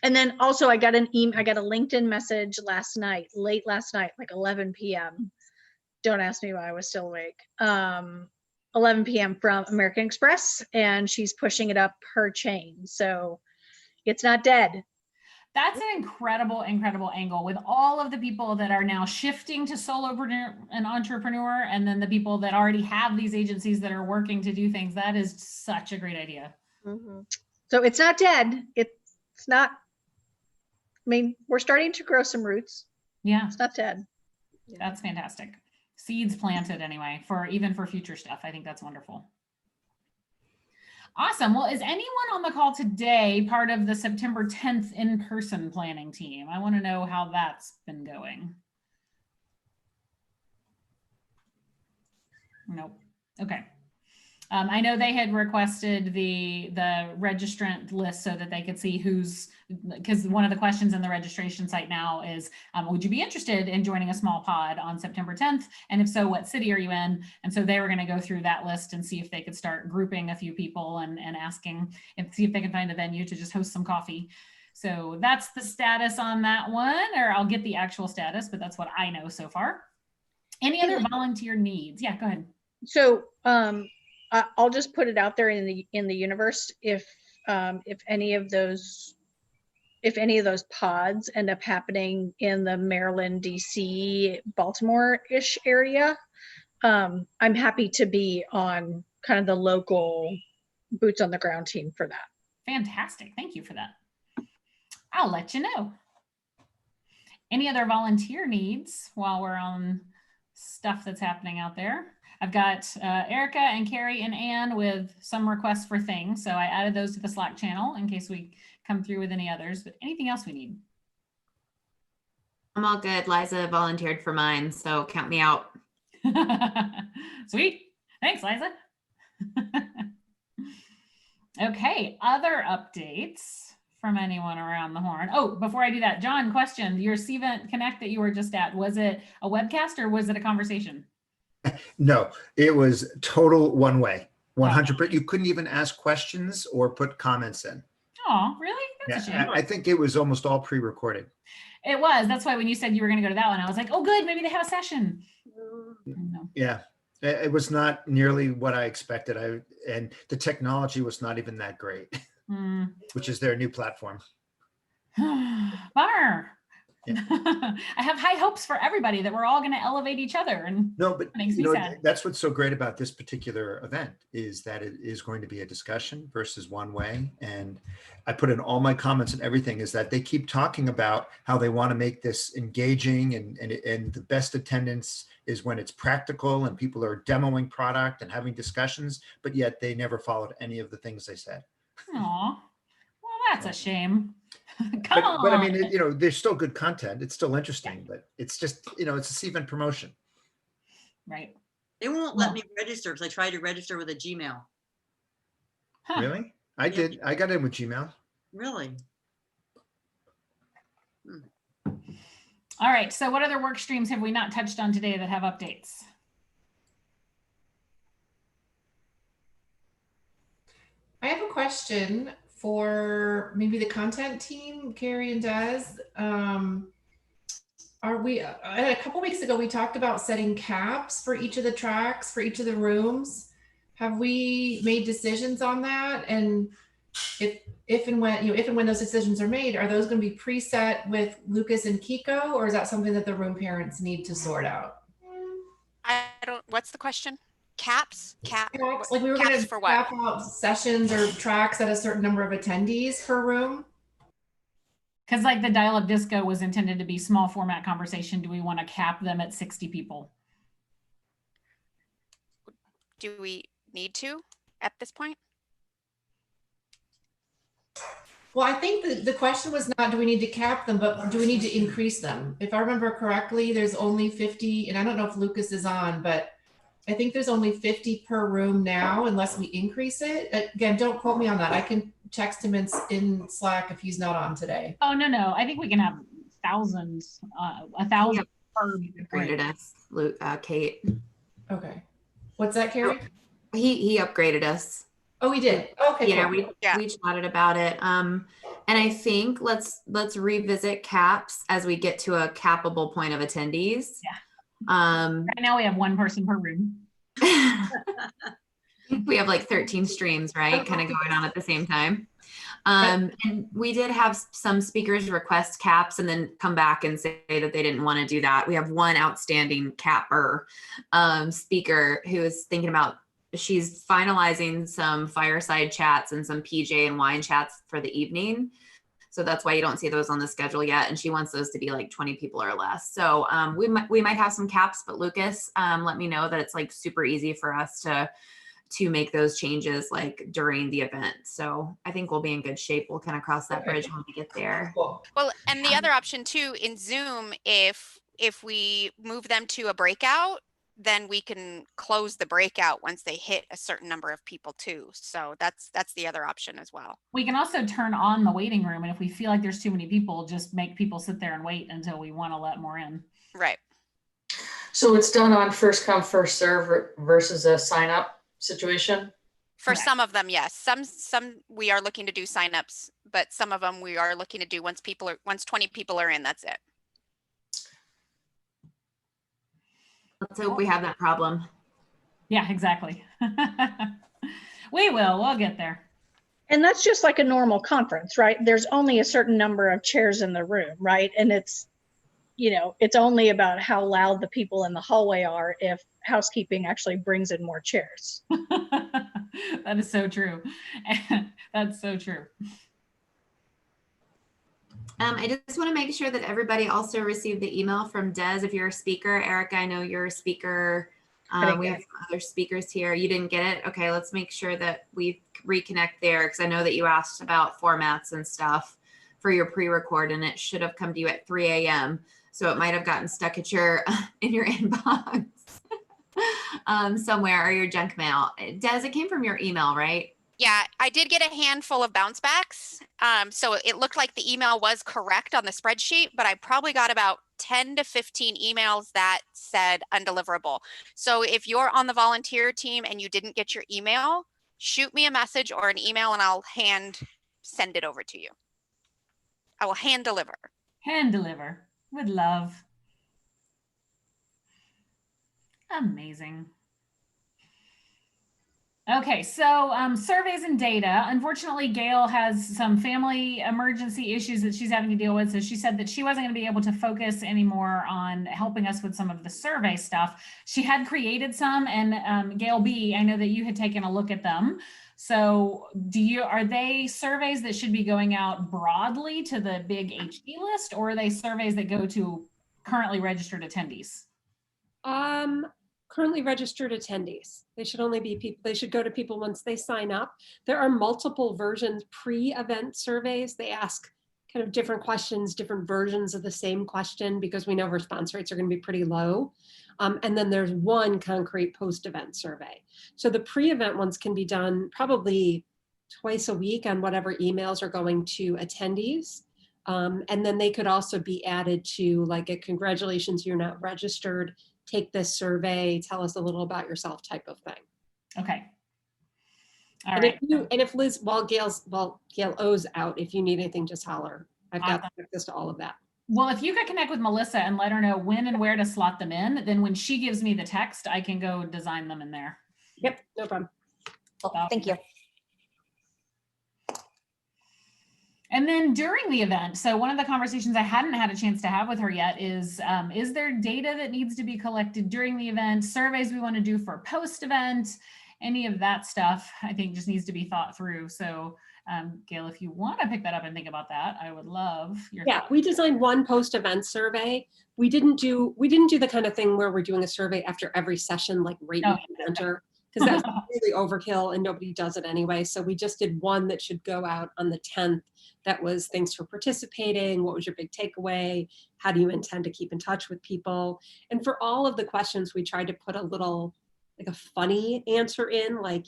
[SPEAKER 11] And then also I got a LinkedIn message late last night, like 11 p.m. Don't ask me why I was still awake. 11 p.m. from American Express, and she's pushing it up her chain. So it's not dead.
[SPEAKER 3] That's an incredible angle with all of the people that are now shifting to solopreneur and entrepreneur, and then the people that already have these agencies that are working to do things. That is such a great idea.
[SPEAKER 8] Mhm.
[SPEAKER 11] So it's not dead. It's not, I mean, we're starting to grow some roots.
[SPEAKER 3] Yeah,
[SPEAKER 11] It's not dead.
[SPEAKER 3] that's fantastic. Seeds planted anyway, even for future stuff. I think that's wonderful. Awesome. Well, is anyone on the call today part of the September 10th in-person planning team? I want to know how that's been going. Nope. Okay. I know they had requested the registrant list so that they could see because one of the questions in the registration site now is, would you be interested in joining a small pod on September 10th? And if so, what city are you in? And so they were going to go through that list and see if they could start grouping a few people and asking and see if they can find a venue to just host some coffee. So that's the status on that one, or I'll get the actual status, but that's what I know so far. Any other volunteer needs? Yeah, go ahead.
[SPEAKER 11] So I'll just put it out there in the universe. If any of those pods end up happening in the Maryland, DC, Baltimore-ish area, I'm happy to be on kind of the local boots on the ground team for that.
[SPEAKER 3] Fantastic. Thank you for that. I'll let you know. Any other volunteer needs while we're on stuff that's happening out there? I've got Erica and Carrie and Ann with some requests for things. So I added those to the Slack channel in case we come through with any others, but anything else we need?
[SPEAKER 14] I'm all good. Liza volunteered for mine, so count me out.
[SPEAKER 3] Sweet. Thanks, Liza. Okay, other updates from anyone around the horn. Oh, before I do that, John, question. Your Cvent Connect that you were just at, was it a webcast or was it a conversation?
[SPEAKER 13] No, it was total one way, 100%. You couldn't even ask questions or put comments in.
[SPEAKER 3] Oh, really? That's a shame.
[SPEAKER 13] I think it was almost all pre-recorded.
[SPEAKER 3] It was. That's why when you said you were going to go to that one, I was like, oh, good. Maybe they have a session. No.
[SPEAKER 13] Yeah, it was not nearly what I expected. And the technology was not even that great, which is their new platform.
[SPEAKER 3] Bummer. Yeah. I have high hopes for everybody that we're all going to elevate each other. And
[SPEAKER 13] no, but
[SPEAKER 3] makes me sad.
[SPEAKER 13] That's what's so great about this particular event is that it is going to be a discussion versus one way. And I put in all my comments and everything is that they keep talking about how they want to make this engaging and the best attendance is when it's practical and people are demoing product and having discussions, but yet they never followed any of the things they said.
[SPEAKER 3] Aw, well, that's a shame. Come on.
[SPEAKER 13] But I mean, there's still good content. It's still interesting, but it's just, it's a Cvent promotion.
[SPEAKER 3] Right.
[SPEAKER 2] They won't let me register because I tried to register with a Gmail.
[SPEAKER 3] Huh.
[SPEAKER 13] Really? I did. I got in with Gmail.
[SPEAKER 2] Really?
[SPEAKER 3] All right. So what other work streams have we not touched on today that have updates?
[SPEAKER 12] I have a question for maybe the content team, Carrie and Des. A couple weeks ago, we talked about setting caps for each of the tracks, for each of the rooms. Have we made decisions on that? And if and when those decisions are made, are those going to be preset with Lucas and Kiko, or is that something that the room parents need to sort out?
[SPEAKER 4] What's the question? Caps?
[SPEAKER 12] Like we were going to
[SPEAKER 4] for
[SPEAKER 12] cap out sessions or tracks at a certain number of attendees per room.
[SPEAKER 3] Because like the dial-up disco was intended to be small format conversation. Do we want to cap them at 60 people?
[SPEAKER 4] Do we need to at this point?
[SPEAKER 12] Well, I think the question was not, do we need to cap them, but do we need to increase them? If I remember correctly, there's only 50, and I don't know if Lucas is on, but I think there's only 50 per room now, unless we increase it. Again, don't quote me on that. I can text him in Slack if he's not on today.
[SPEAKER 3] Oh, no. I think we can have thousands, 1,000 per
[SPEAKER 14] Upgraded us, Kate.
[SPEAKER 12] Okay. What's that, Carrie?
[SPEAKER 14] He upgraded us.
[SPEAKER 12] Oh, we did. Okay,
[SPEAKER 14] Yeah,
[SPEAKER 12] cool.
[SPEAKER 14] we chatted about it. And I think let's revisit caps as we get to a cappable point of attendees.
[SPEAKER 3] Yeah.
[SPEAKER 14] Right
[SPEAKER 3] now we have one person per room.
[SPEAKER 14] We have like 13 streams, right? Kind of going on at the same time. And we did have some speakers request caps and then come back and say that they didn't want to do that. We have one outstanding capper speaker who is thinking about, she's finalizing some fireside chats and some PJ and wine chats for the evening. So that's why you don't see those on the schedule yet. And she wants those to be like 20 people or less. So we might have some caps, but Lucas, let me know that it's like super easy for us to make those changes like during the event. So I think we'll be in good shape. We'll kind of cross that bridge when we get there.
[SPEAKER 12] Cool.
[SPEAKER 4] Well, and the other option too in Zoom, if we move them to a breakout, then we can close the breakout once they hit a certain number of people too. So that's the other option as well.
[SPEAKER 3] We can also turn on the waiting room, and if we feel like there's too many people, just make people sit there and wait until we want to let more in.
[SPEAKER 4] Right.
[SPEAKER 15] So it's done on first come, first serve versus a sign up situation?
[SPEAKER 4] For some of them, yes. Some we are looking to do signups, but some of them we are looking to do once 20 people are in, that's it.
[SPEAKER 14] Let's hope we have that problem.
[SPEAKER 3] Yeah, exactly. We'll get there.
[SPEAKER 11] And that's just like a normal conference, right? There's only a certain number of chairs in the room, right? And it's, it's only about how loud the people in the hallway are if housekeeping actually brings in more chairs.
[SPEAKER 3] That is so true. That's so true.
[SPEAKER 14] I just want to make sure that everybody also received the email from Des. If you're a speaker, Erica, I know you're a speaker. We have other speakers here. You didn't get it? Okay, let's make sure that we reconnect there because I know that you asked about formats and stuff for your pre-record and it should have come to you at 3 a.m. So it might have gotten stuck at in your inbox somewhere or your junk mail. Des, it came from your email, right?
[SPEAKER 4] Yeah, I did get a handful of bounce backs. So it looked like the email was correct on the spreadsheet, but I probably got about 10 to 15 emails that said undeliverable. So if you're on the volunteer team and you didn't get your email, shoot me a message or an email and I'll send it over to you. I will hand deliver.
[SPEAKER 3] Hand deliver with love. Amazing. Okay, so surveys and data. Unfortunately, Gail has some family emergency issues that she's having to deal with. So she said that she wasn't going to be able to focus anymore on helping us with some of the survey stuff. She had created some, and Gail B, I know that you had taken a look at them. So are they surveys that should be going out broadly to the big HD list, or are they surveys that go to currently registered attendees?
[SPEAKER 1] Currently registered attendees. They should only be people, they should go to people once they sign up. There are multiple versions, pre-event surveys. They ask kind of different questions, different versions of the same question because we know response rates are going to be pretty low. And then there's one concrete post-event survey. So the pre-event ones can be done probably twice a week on whatever emails are going to attendees. And then they could also be added to like a congratulations, you're not registered, take this survey, tell us a little about yourself type of thing.
[SPEAKER 3] Okay. All
[SPEAKER 1] and
[SPEAKER 3] right.
[SPEAKER 1] If Liz, Gail O's out, if you need anything, just holler. I've got access to all of that.
[SPEAKER 3] Well, if you could connect with Melissa and let her know when and where to slot them in, then when she gives me the text, I can go design them in there.
[SPEAKER 1] Yep, no problem.
[SPEAKER 6] Oh, thank you.
[SPEAKER 3] And then during the event, so one of the conversations I hadn't had a chance to have with her yet is there data that needs to be collected during the event, surveys we want to do for post-event, any of that stuff, I think just needs to be thought through. So Gail, if you want to pick that up and think about that, I would love your thoughts.
[SPEAKER 1] We designed one post-event survey. We didn't do the kind of thing where we're doing a survey after every session, like rate the presenter, because that's really overkill and nobody does it anyway. So we just did one that should go out on the 10th. That was thanks for participating. What was your big takeaway? How do you intend to keep in touch with people? And for all of the questions, we tried to put a little, like a funny answer in, like,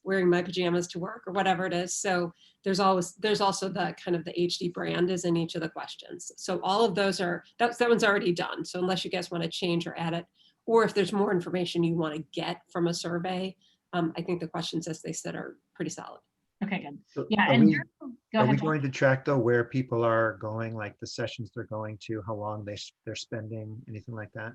[SPEAKER 1] wearing my pajamas to work or whatever it is. So there's also the kind of the HD brand is in each of the questions. So all of those that one's already done. So unless you guys want to change or add it, or if there's more information you want to get from a survey, I think the questions as they sit are pretty solid.
[SPEAKER 3] Okay, good.
[SPEAKER 13] So
[SPEAKER 3] Yeah,
[SPEAKER 13] are
[SPEAKER 3] and
[SPEAKER 13] we-
[SPEAKER 3] go
[SPEAKER 13] Are
[SPEAKER 3] ahead.
[SPEAKER 13] we
[SPEAKER 3] Jen.
[SPEAKER 13] going to track though where people are going, like the sessions they're going to, how long they're spending, anything like that?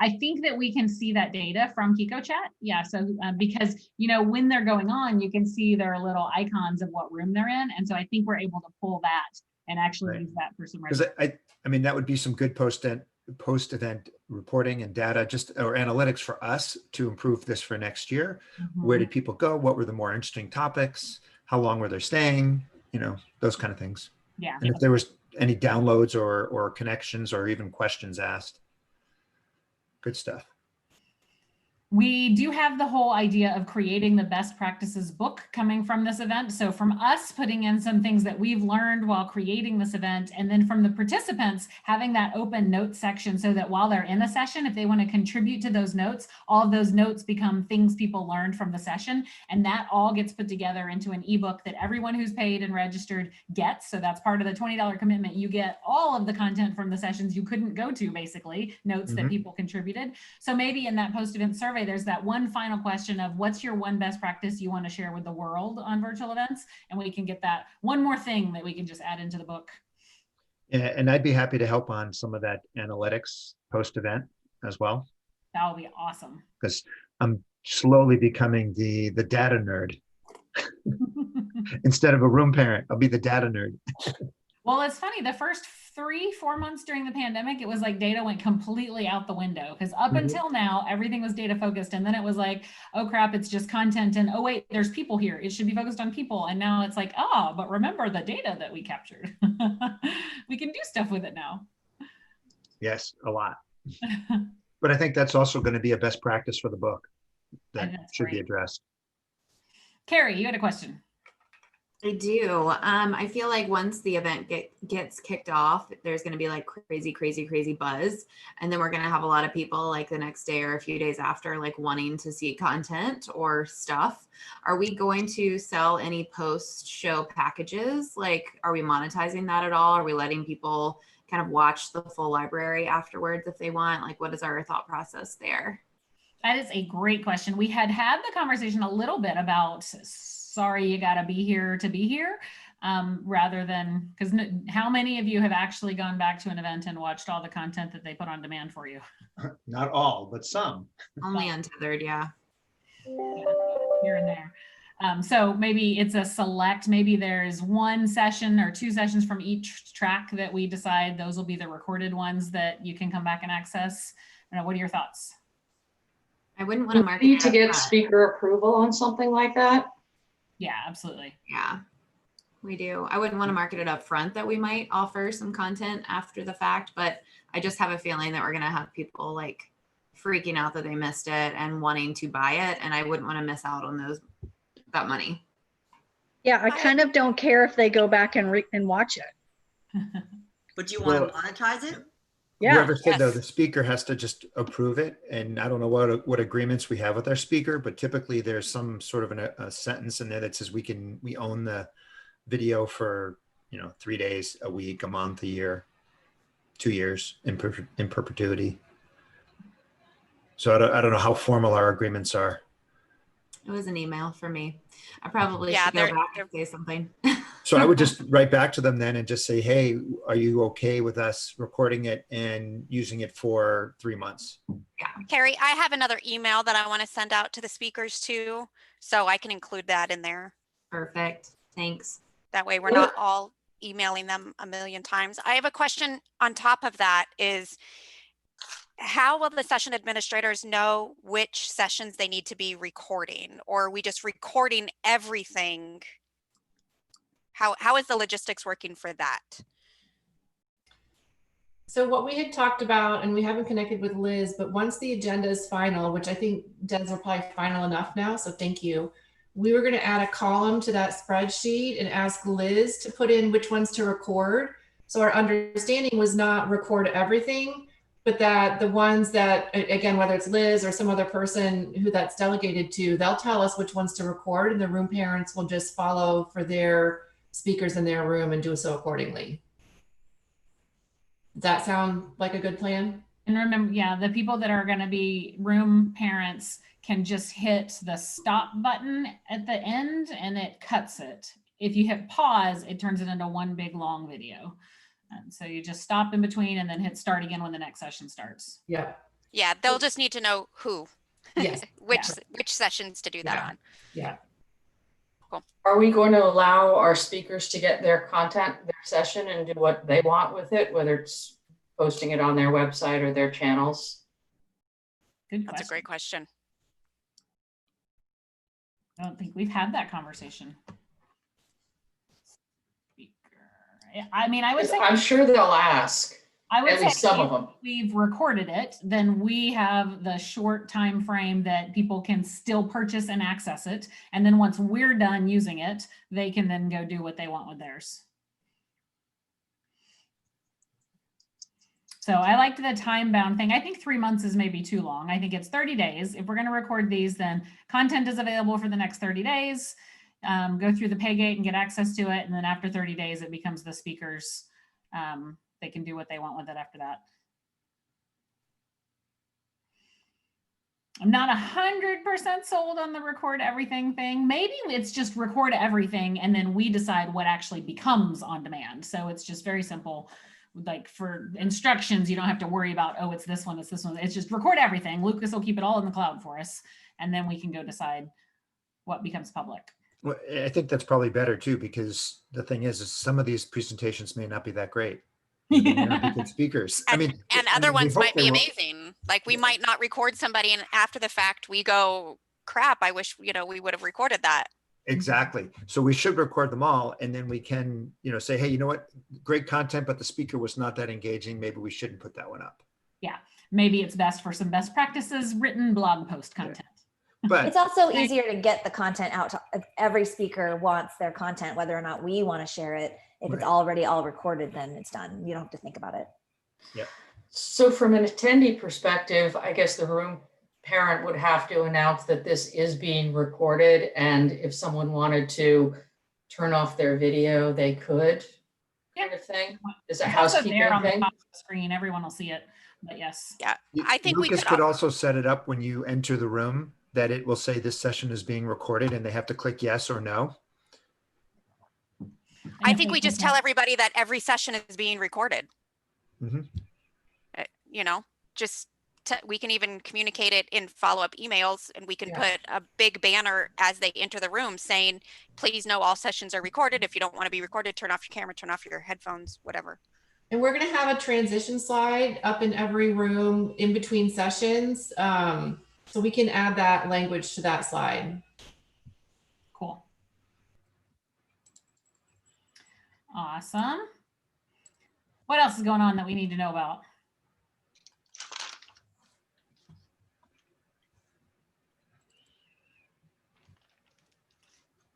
[SPEAKER 3] I think that we can see that data from KikoChat. Yeah, so because, you know, when they're going on, you can see their little icons of what room they're in. And so I think we're able to pull that and actually
[SPEAKER 13] Right.
[SPEAKER 3] use that for some.
[SPEAKER 13] Because I mean, that would be some good post-event reporting and data, just or analytics for us to improve this for next year. Where did people go? What were the more interesting topics? How long were they staying? You know, those kind of things.
[SPEAKER 3] Yeah.
[SPEAKER 13] And if there was any downloads or connections or even questions asked. Good stuff.
[SPEAKER 3] We do have the whole idea of creating the best practices book coming from this event. So from us putting in some things that we've learned while creating this event, and then from the participants having that open notes section so that while they're in a session, if they want to contribute to those notes, all of those notes become things people learned from the session. And that all gets put together into an ebook that everyone who's paid and registered gets. So that's part of the $20 commitment. You get all of the content from the sessions you couldn't go to, basically, notes that people contributed. So maybe in that post-event survey, there's that one final question of what's your one best practice you want to share with the world on virtual events? And we can get that one more thing that we can just add into the book.
[SPEAKER 13] Yeah, and I'd be happy to help on some of that analytics post-event as well.
[SPEAKER 3] That would be awesome.
[SPEAKER 13] Because I'm slowly becoming the data nerd. Instead of a room parent, I'll be the data nerd.
[SPEAKER 3] Well, it's funny, the first 3-4 months during the pandemic, it was like data went completely out the window, because up until now, everything was data focused. And then it was like, oh crap, it's just content. And oh wait, there's people here. It should be focused on people. And now it's like, oh, but remember the data that we captured. We can do stuff with it now.
[SPEAKER 13] Yes, a lot. But I think that's also going to be a best practice for the book that should be addressed.
[SPEAKER 3] Carrie, you had a question.
[SPEAKER 14] I do. I feel like once the event gets kicked off, there's going to be like crazy buzz. And then we're going to have a lot of people like the next day or a few days after, like wanting to see content or stuff. Are we going to sell any post-show packages? Like, are we monetizing that at all? Are we letting people kind of watch the full library afterwards if they want? Like, what is our thought process there?
[SPEAKER 3] That is a great question. We had the conversation a little bit about, sorry, you got to be here to be here, rather than, because how many of you have actually gone back to an event and watched all the content that they put on demand for you?
[SPEAKER 13] Not all, but some.
[SPEAKER 14] Only Untethered, yeah.
[SPEAKER 3] Here and there. So maybe it's a select, maybe there's one session or 2 sessions from each track that we decide those will be the recorded ones that you can come back and access. I don't know, what are your thoughts?
[SPEAKER 14] I wouldn't want to market
[SPEAKER 15] Need to
[SPEAKER 14] it
[SPEAKER 15] get
[SPEAKER 14] up.
[SPEAKER 15] speaker approval on something like that.
[SPEAKER 3] Yeah, absolutely.
[SPEAKER 14] Yeah, we do. I wouldn't want to market it up front that we might offer some content after the fact, but I just have a feeling that we're going to have people like freaking out that they missed it and wanting to buy it. And I wouldn't want to miss out on that money.
[SPEAKER 11] Yeah, I kind of don't care if they go back and watch it.
[SPEAKER 2] But you want to monetize it?
[SPEAKER 11] Yeah.
[SPEAKER 13] Whoever said though, the speaker has to just approve it. And I don't know what agreements we have with our speaker, but typically there's some sort of a sentence in there that says we own the video for, 3 days, a week, a month, a year, 2 years in perpetuity. So I don't know how formal our agreements are.
[SPEAKER 14] It was an email for me. I probably should go back and say something.
[SPEAKER 13] So I would just write back to them then and just say, hey, are you okay with us recording it and using it for 3 months?
[SPEAKER 4] Yeah. Carrie, I have another email that I want to send out to the speakers too, so I can include that in there.
[SPEAKER 14] Perfect. Thanks.
[SPEAKER 4] That way we're not all emailing them a million times. I have a question on top of that is, how will the session administrators know which sessions they need to be recording? Or are we just recording everything? How is the logistics working for that?
[SPEAKER 12] So what we had talked about, and we haven't connected with Liz, but once the agenda is final, which I think Des are probably final enough now, so thank you. We were going to add a column to that spreadsheet and ask Liz to put in which ones to record. So our understanding was not record everything, but that the ones that, again, whether it's Liz or some other person who that's delegated to, they'll tell us which ones to record, and the room parents will just follow for their speakers in their room and do so accordingly. Does that sound like a good plan?
[SPEAKER 3] And remember, yeah, the people that are going to be room parents can just hit the stop button at the end and it cuts it. If you hit pause, it turns it into one big long video. And so you just stop in between and then hit start again when the next session starts.
[SPEAKER 12] Yeah.
[SPEAKER 4] Yeah, they'll just need to know who,
[SPEAKER 12] Yes.
[SPEAKER 4] which sessions to do that on.
[SPEAKER 12] Yeah.
[SPEAKER 15] Are we going to allow our speakers to get their content, their session, and do what they want with it, whether it's posting it on their website or their channels?
[SPEAKER 3] Good question.
[SPEAKER 4] That's a great question.
[SPEAKER 3] I don't think we've had that conversation. I mean, I would say
[SPEAKER 15] I'm sure they'll ask.
[SPEAKER 3] I would
[SPEAKER 15] at
[SPEAKER 3] say
[SPEAKER 15] least some
[SPEAKER 3] if
[SPEAKER 15] of them.
[SPEAKER 3] we've recorded it, then we have the short time frame that people can still purchase and access it. And then once we're done using it, they can then go do what they want with theirs. So I liked the time bound thing. I think 3 months is maybe too long. I think it's 30 days. If we're going to record these, then content is available for the next 30 days. Go through the pay gate and get access to it. And then after 30 days, it becomes the speakers. They can do what they want with it after that. I'm not 100% sold on the record everything thing. Maybe it's just record everything and then we decide what actually becomes on demand. So it's just very simple. Like for instructions, you don't have to worry about, oh, it's this one, it's this one. It's just record everything. Lucas will keep it all in the cloud for us. And then we can go decide what becomes public.
[SPEAKER 13] Well, I think that's probably better too, because the thing is some of these presentations may not be that great. They may not be good speakers.
[SPEAKER 4] And other ones might be
[SPEAKER 13] they will.
[SPEAKER 4] amazing. Like we might not record somebody and after the fact we go, crap, I wish, we would have recorded that.
[SPEAKER 13] Exactly. So we should record them all and then we can, say, hey, you know what? Great content, but the speaker was not that engaging. Maybe we shouldn't put that one up.
[SPEAKER 3] Yeah. Maybe it's best for some best practices written blog post content.
[SPEAKER 13] But
[SPEAKER 6] it's also easier to get the content out to if every speaker wants their content, whether or not we want to share it. If it's already all recorded, then it's done. You don't have to think about it.
[SPEAKER 13] Yeah.
[SPEAKER 15] So from an attendee perspective, I guess the room parent would have to announce that this is being recorded. And if someone wanted to turn off their video, they could, kind of thing. Is a housekeeping
[SPEAKER 3] there on
[SPEAKER 15] thing?
[SPEAKER 3] the top of the screen, everyone will see it, but yes.
[SPEAKER 4] Yeah, I think
[SPEAKER 13] Lucas could also set it up when you enter the room that it will say this session is being recorded and they have to click yes or no.
[SPEAKER 4] I think we just tell everybody that every session is being recorded.
[SPEAKER 13] Mm-hmm.
[SPEAKER 4] We can even communicate it in follow-up emails and we can put a big banner as they enter the room saying, please know all sessions are recorded. If you don't want to be recorded, turn off your camera, turn off your headphones, whatever.
[SPEAKER 12] And we're going to have a transition slide up in every room in between sessions. So we can add that language to that slide.
[SPEAKER 3] Cool. Awesome. What else is going on that we need to know about?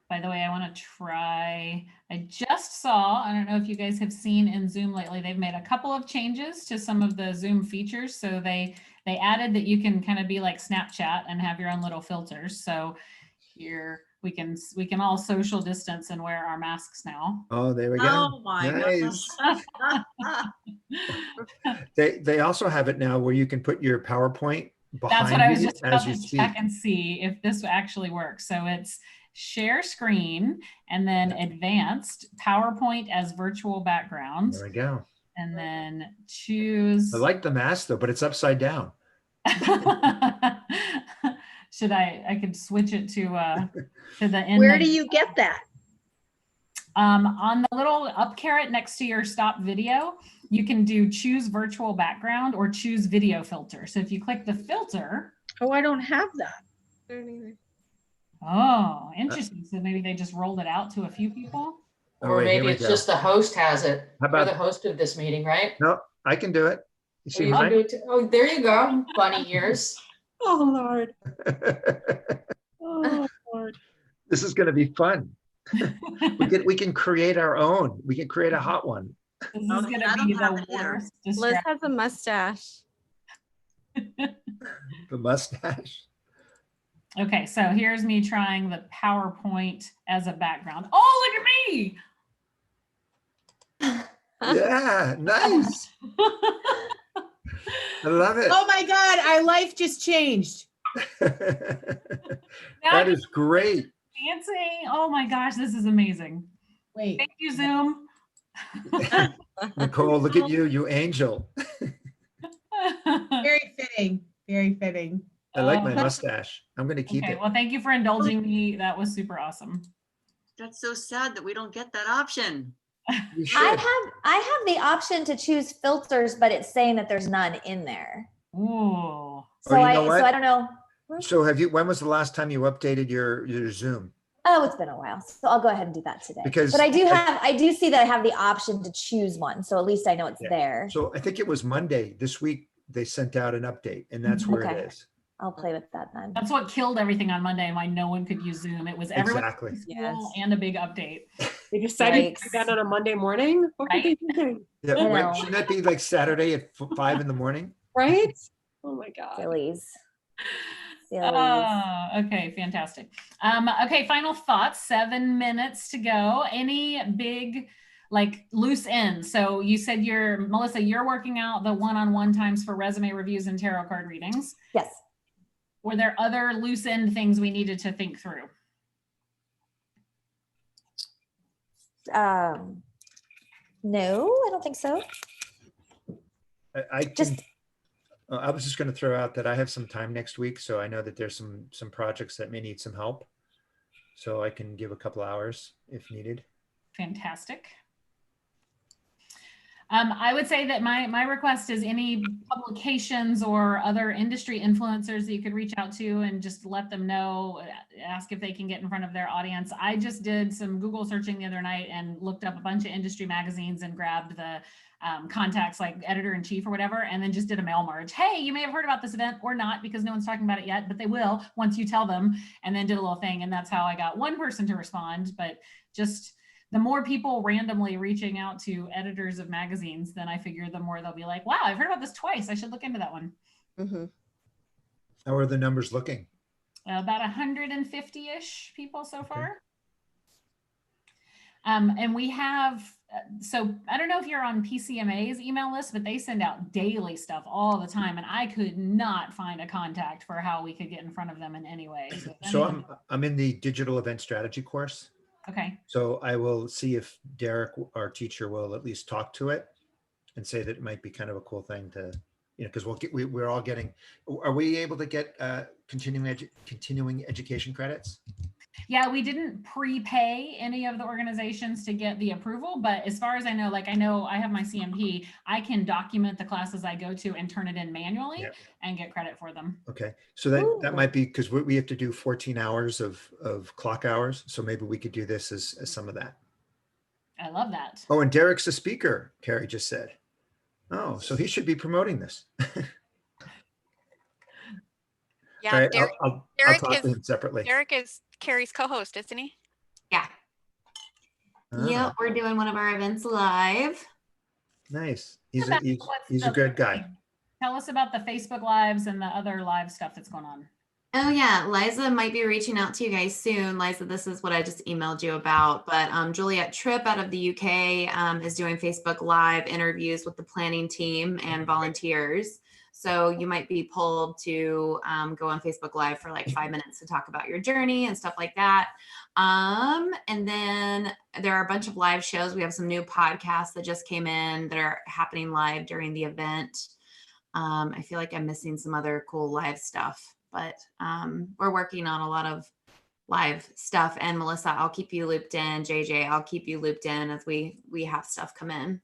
[SPEAKER 3] By the way, I want to try, I just saw, I don't know if you guys have seen in Zoom lately, they've made a couple of changes to some of the Zoom features. So they added that you can kind of be like Snapchat and have your own little filters. So here we can all social distance and wear our masks now.
[SPEAKER 13] Oh, there we go.
[SPEAKER 2] Oh my
[SPEAKER 13] nice.
[SPEAKER 2] gosh.
[SPEAKER 13] They also have it now where you can put your PowerPoint behind
[SPEAKER 3] That's what I was
[SPEAKER 13] you
[SPEAKER 3] just about
[SPEAKER 13] as you
[SPEAKER 3] to
[SPEAKER 13] speak.
[SPEAKER 3] check and see if this actually works. So it's share screen and then advanced PowerPoint as virtual background.
[SPEAKER 13] There we go.
[SPEAKER 3] And then choose.
[SPEAKER 13] I like the mask though, but it's upside down.
[SPEAKER 3] Should I could switch it to the end.
[SPEAKER 11] Where do you get that?
[SPEAKER 3] On the little up caret next to your stop video, you can do choose virtual background or choose video filter. So if you click the filter.
[SPEAKER 11] Oh, I don't have that.
[SPEAKER 3] Oh, interesting. So maybe they just rolled it out to a few people.
[SPEAKER 15] Or
[SPEAKER 13] wait, here
[SPEAKER 15] maybe
[SPEAKER 13] we
[SPEAKER 15] it's
[SPEAKER 13] go.
[SPEAKER 15] just the host has it.
[SPEAKER 13] How
[SPEAKER 15] Or
[SPEAKER 13] about-
[SPEAKER 15] the host of this meeting, right?
[SPEAKER 13] No, I can do it. You see
[SPEAKER 15] You can
[SPEAKER 13] mine?
[SPEAKER 15] do it too. Oh, there you go. Bunny ears.
[SPEAKER 6] Oh, Lord.
[SPEAKER 11] Oh, Lord.
[SPEAKER 13] This is going to be fun. we can create our own. We can create a hot one.
[SPEAKER 3] This is
[SPEAKER 2] Oh,
[SPEAKER 3] going
[SPEAKER 2] I
[SPEAKER 3] to
[SPEAKER 2] don't
[SPEAKER 3] be
[SPEAKER 2] have
[SPEAKER 3] the
[SPEAKER 2] it either.
[SPEAKER 3] worst
[SPEAKER 8] Liz
[SPEAKER 3] distraction.
[SPEAKER 8] has a mustache.
[SPEAKER 13] The mustache.
[SPEAKER 3] Okay, so here's me trying the PowerPoint as a background. Oh, look at me.
[SPEAKER 13] Yeah, nice. I love it.
[SPEAKER 9] Oh my God, our life just changed.
[SPEAKER 13] That is great.
[SPEAKER 3] Dancing. Oh my gosh, this is amazing.
[SPEAKER 9] Wait.
[SPEAKER 3] Thank you, Zoom.
[SPEAKER 13] Nicole, look at you, you angel.
[SPEAKER 9] Very fitting. Very fitting.
[SPEAKER 13] I like my mustache. I'm going to keep
[SPEAKER 3] Okay,
[SPEAKER 13] it.
[SPEAKER 3] well, thank you for indulging me. That was super awesome.
[SPEAKER 2] That's so sad that we don't get that option.
[SPEAKER 13] You should.
[SPEAKER 6] I have the option to choose filters, but it's saying that there's none in there.
[SPEAKER 3] Ooh.
[SPEAKER 6] So
[SPEAKER 13] you know
[SPEAKER 6] so
[SPEAKER 13] what?
[SPEAKER 6] I don't know.
[SPEAKER 13] So when was the last time you updated your Zoom?
[SPEAKER 6] Oh, it's been a while. So I'll go ahead and do that today.
[SPEAKER 13] Because
[SPEAKER 6] but I do see that I have the option to choose one. So at least I know it's there.
[SPEAKER 13] So I think it was Monday this week they sent out an update, and that's where it is.
[SPEAKER 6] I'll play with that then.
[SPEAKER 3] That's what killed everything on Monday and why no one could use Zoom. It was everyone
[SPEAKER 13] Exactly.
[SPEAKER 3] in school and a big update.
[SPEAKER 1] They decided to do that on a Monday morning. What were they doing?
[SPEAKER 13] Yeah, right. Shouldn't that be like Saturday at 5 in the morning?
[SPEAKER 1] Right? Oh my God.
[SPEAKER 6] Sillies.
[SPEAKER 3] Okay, fantastic. Okay, final thoughts, 7 minutes to go. Any big like loose ends? So you said Melissa, you're working out the one-on-one times for resume reviews and tarot card readings.
[SPEAKER 6] Yes.
[SPEAKER 3] Were there other loose end things we needed to think through?
[SPEAKER 6] No, I don't think so.
[SPEAKER 13] I was just going to throw out that I have some time next week, so I know that there's some projects that may need some help, so I can give a couple hours if needed.
[SPEAKER 3] Fantastic. I would say that my request is any publications or other industry influencers that you could reach out to and just let them know, ask if they can get in front of their audience. I just did some Google searching the other night and looked up a bunch of industry magazines and grabbed the contacts like editor-in-chief or whatever, and then just did a mail merge. Hey, you may have heard about this event or not because no one's talking about it yet, but they will once you tell them, and then did a little thing. And that's how I got one person to respond. But just the more people randomly reaching out to editors of magazines, then I figure the more they'll be like, wow, I've heard about this twice. I should look into that one.
[SPEAKER 8] Mm-hmm.
[SPEAKER 13] How are the numbers looking?
[SPEAKER 3] About 150-ish people so far. And we have, so I don't know if you're on PCMA's email list, but they send out daily stuff all the time. And I could not find a contact for how we could get in front of them in any way.
[SPEAKER 13] So I'm in the digital event strategy course.
[SPEAKER 3] Okay.
[SPEAKER 13] So I will see if Derek, our teacher, will at least talk to it and say that it might be kind of a cool thing to, because we're all getting. Are we able to get continuing education credits?
[SPEAKER 3] Yeah, we didn't prepay any of the organizations to get the approval, but as far as I know, I have my CMP, I can document the classes I go to and turn it in manually and get credit for them.
[SPEAKER 13] Okay, so that might be because we have to do 14 hours of clock hours. So maybe we could do this as some of that.
[SPEAKER 3] I love that.
[SPEAKER 13] Oh, and Derek's a speaker, Carrie just said. Oh, so he should be promoting this.
[SPEAKER 4] Yeah,
[SPEAKER 13] right,
[SPEAKER 4] Derek,
[SPEAKER 13] I'll talk to him separately.
[SPEAKER 4] Derek is Carrie's co-host, isn't he?
[SPEAKER 14] Yeah. Yeah, we're doing one of our events live.
[SPEAKER 13] Nice. He's a good guy.
[SPEAKER 3] Tell us about the Facebook Lives and the other live stuff that's going on.
[SPEAKER 14] Oh yeah, Liza might be reaching out to you guys soon. Liza, this is what I just emailed you about, but Juliet Tripp out of the UK is doing Facebook Live interviews with the planning team and volunteers. So you might be pulled to go on Facebook Live for like 5 minutes to talk about your journey and stuff like that. And then there are a bunch of live shows. We have some new podcasts that just came in that are happening live during the event. I feel like I'm missing some other cool live stuff, but we're working on a lot of live stuff. And Melissa, I'll keep you looped in. JJ, I'll keep you looped in as we have stuff come in.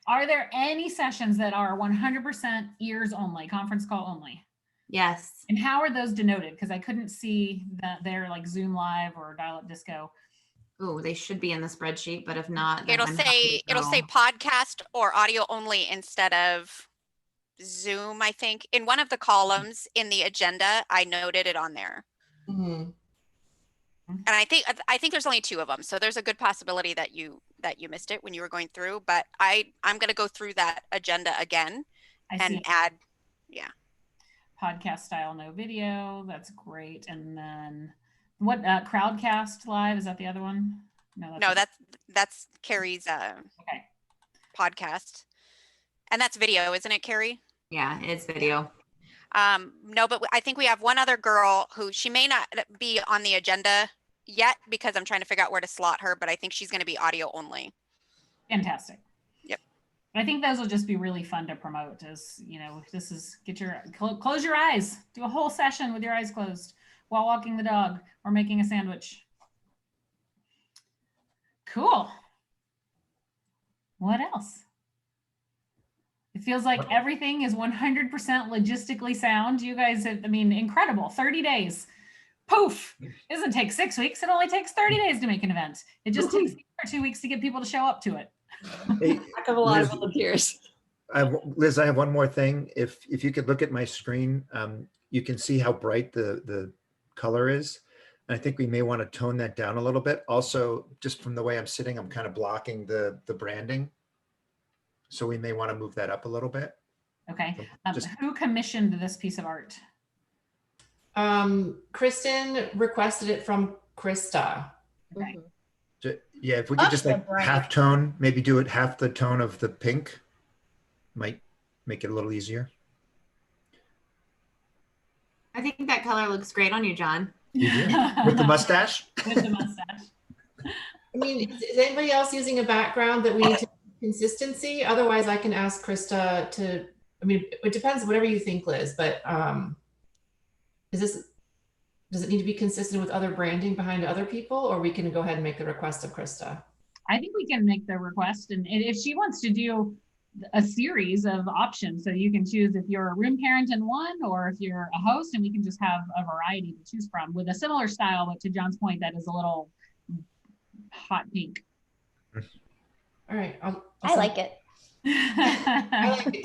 [SPEAKER 3] Are there any sessions that are 100% ears only, conference call only?
[SPEAKER 14] Yes.
[SPEAKER 3] And how are those denoted? Because I couldn't see that they're like Zoom Live or Dial-Up Disco.
[SPEAKER 14] Oh, they should be in the spreadsheet, but if not, then
[SPEAKER 4] It'll say podcast or audio only instead of Zoom, I think. In one of the columns in the agenda, I noted it on there.
[SPEAKER 12] Mm-hmm.
[SPEAKER 4] And I think there's only 2 of them. So there's a good possibility that you missed it when you were going through, but I'm going to go through that agenda again and add,
[SPEAKER 3] podcast style, no video. That's great. And then what, Crowdcast Live, is that the other one?
[SPEAKER 4] No, that's Carrie's podcast. And that's video, isn't it, Carrie?
[SPEAKER 14] Yeah, it's video.
[SPEAKER 4] No, but I think we have one other girl who she may not be on the agenda yet because I'm trying to figure out where to slot her, but I think she's going to be audio only.
[SPEAKER 3] Fantastic.
[SPEAKER 4] Yep.
[SPEAKER 3] I think those will just be really fun to promote as, you know, this is close your eyes, do a whole session with your eyes closed while walking the dog or making a sandwich. Cool. What else? It feels like everything is 100% logistically sound. You guys have, I mean, incredible. 30 days. Poof. It doesn't take 6 weeks. It only takes 30 days to make an event. It just takes 2 weeks to get people to show up to it.
[SPEAKER 13] Hey,
[SPEAKER 1] I have a lot of volunteers.
[SPEAKER 13] Liz, I have one more thing. If you could look at my screen, you can see how bright the color is. And I think we may want to tone that down a little bit. Also, just from the way I'm sitting, I'm kind of blocking the branding. So we may want to move that up a little bit.
[SPEAKER 3] Okay. Who commissioned this piece of art?
[SPEAKER 12] Kristen requested it from Krista.
[SPEAKER 3] Okay.
[SPEAKER 13] Yeah, if we could just like half tone, maybe do it half the tone of the pink, might make it a little easier.
[SPEAKER 14] I think that color looks great on you, John.
[SPEAKER 13] You do? With the mustache?
[SPEAKER 3] With the mustache.
[SPEAKER 12] I mean, is anybody else using a background that we need to consistency? Otherwise, I can ask Krista to, I mean, it depends, whatever you think, Liz, but does it need to be consistent with other branding behind other people, or we can go ahead and make the request of Krista?
[SPEAKER 3] I think we can make the request, and if she wants to do a series of options, so you can choose if you're a room parent in one or if you're a host, and we can just have a variety to choose from with a similar style, but to John's point, that is a little hot pink.
[SPEAKER 12] All right.
[SPEAKER 6] I like it.
[SPEAKER 12] I like it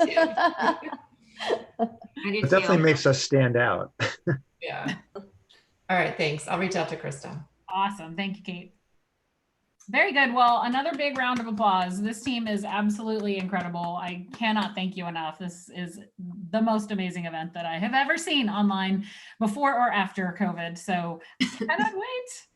[SPEAKER 12] too.
[SPEAKER 13] It definitely makes us stand out.
[SPEAKER 12] Yeah. All right, thanks. I'll reach out to Krista.
[SPEAKER 3] Awesome. Thank you, Kate. Very good. Well, another big round of applause. This team is absolutely incredible. I cannot thank you enough. This is the most amazing event that I have ever seen online before or after COVID. So I cannot wait.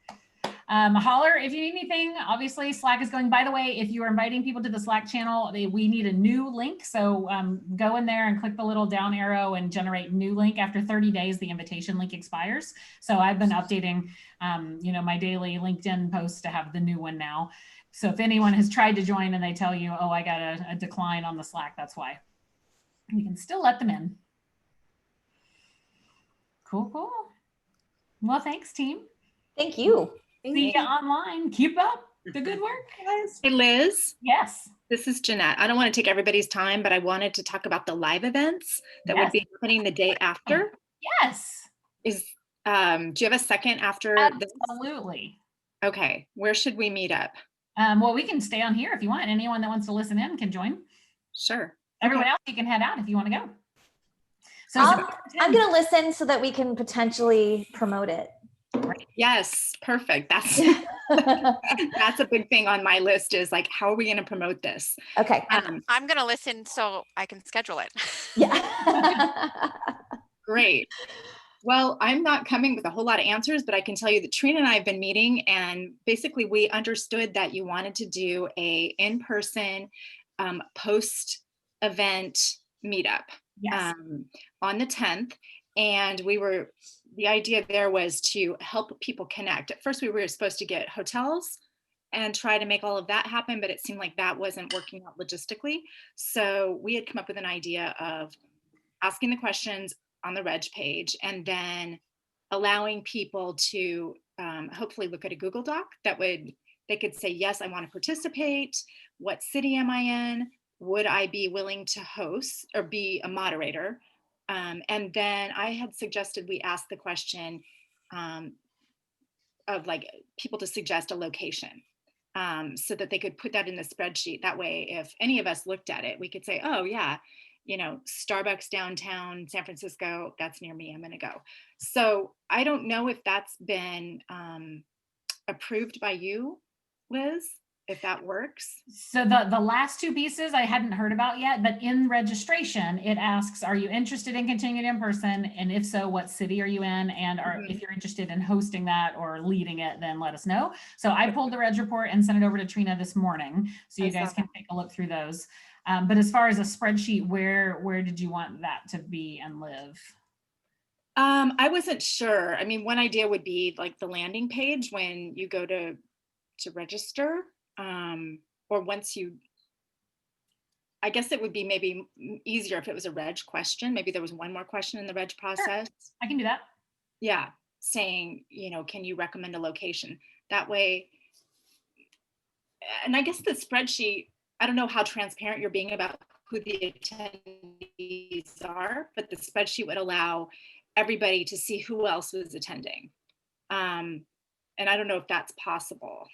[SPEAKER 3] Holler if you need anything. Obviously, Slack is going. By the way, if you are inviting people to the Slack channel, we need a new link. So go in there and click the little down arrow and generate new link. After 30 days, the invitation link expires. So I've been updating, my daily LinkedIn posts to have the new one now. So if anyone has tried to join and they tell you, oh, I got a decline on the Slack, that's why. We can still let them in. Cool, cool. Well, thanks, team.
[SPEAKER 6] Thank you.
[SPEAKER 3] See you online. Keep up the good work, guys.
[SPEAKER 16] Hey, Liz.
[SPEAKER 3] Yes.
[SPEAKER 16] This is Jeanette. I don't want to take everybody's time, but I wanted to talk about the live events that would be happening the day after.
[SPEAKER 3] Yes.
[SPEAKER 16] Do you have a second after this?
[SPEAKER 3] Absolutely.
[SPEAKER 16] Okay. Where should we meet up?
[SPEAKER 3] Well, we can stay on here if you want. Anyone that wants to listen in can join.
[SPEAKER 16] Sure.
[SPEAKER 3] Everyone else, you can head out if you want to go. So
[SPEAKER 6] I'm going to listen so that we can potentially promote it.
[SPEAKER 16] Yes, perfect. That's that's a big thing on my list is like, how are we going to promote this?
[SPEAKER 6] Okay.
[SPEAKER 4] I'm going to listen so I can schedule it.
[SPEAKER 6] Yeah.
[SPEAKER 16] Great. Well, I'm not coming with a whole lot of answers, but I can tell you that Trina and I have been meeting, and basically we understood that you wanted to do a in-person post-event meetup on the 10th. And the idea there was to help people connect. At first, we were supposed to get hotels and try to make all of that happen, but it seemed like that wasn't working out logistically. So we had come up with an idea of asking the questions on the reg page and then allowing people to hopefully look at a Google Doc they could say, yes, I want to participate. What city am I in? Would I be willing to host or be a moderator? And then I had suggested we ask the question of like people to suggest a location so that they could put that in the spreadsheet. That way, if any of us looked at it, we could say, oh yeah, Starbucks downtown San Francisco, that's near me, I'm gonna go. So I don't know if that's been approved by you, Liz, if that works.
[SPEAKER 3] So the last two pieces I hadn't heard about yet, but in registration, it asks, are you interested in continuing in person? And if so, what city are you in? And if you're interested in hosting that or leading it, then let us know. So I pulled the reg report and sent it over to Trina this morning. So you guys can take a look through those. But as far as a spreadsheet, where did you want that to be and live?
[SPEAKER 16] I wasn't sure. I mean, one idea would be like the landing page when you go to register, or once you, I guess it would be maybe easier if it was a reg question. Maybe there was one more question in the reg process.
[SPEAKER 3] Sure. I can do that.
[SPEAKER 16] Yeah, saying, you know, can you recommend a location? That way, and I guess the spreadsheet, I don't know how transparent you're being about who the attendees are, but the spreadsheet would allow everybody to see who else was attending. And I don't know if that's possible.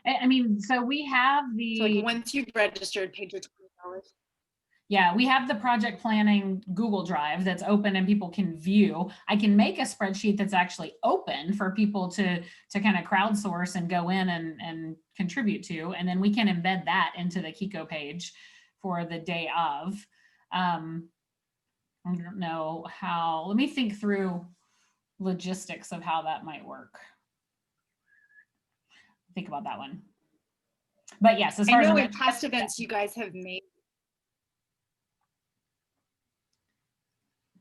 [SPEAKER 3] I mean, so we have the.
[SPEAKER 16] So like once you've registered, paid your $20.
[SPEAKER 3] Yeah, we have the project planning Google Drive that's open and people can view. I can make a spreadsheet that's actually open for people to kind of crowdsource and go in and contribute to, and then we can embed that into the Kiko page for the day of. I don't know how, let me think through logistics of how that might work. Think about that one. But yes, as far as
[SPEAKER 16] in past events, you guys have made.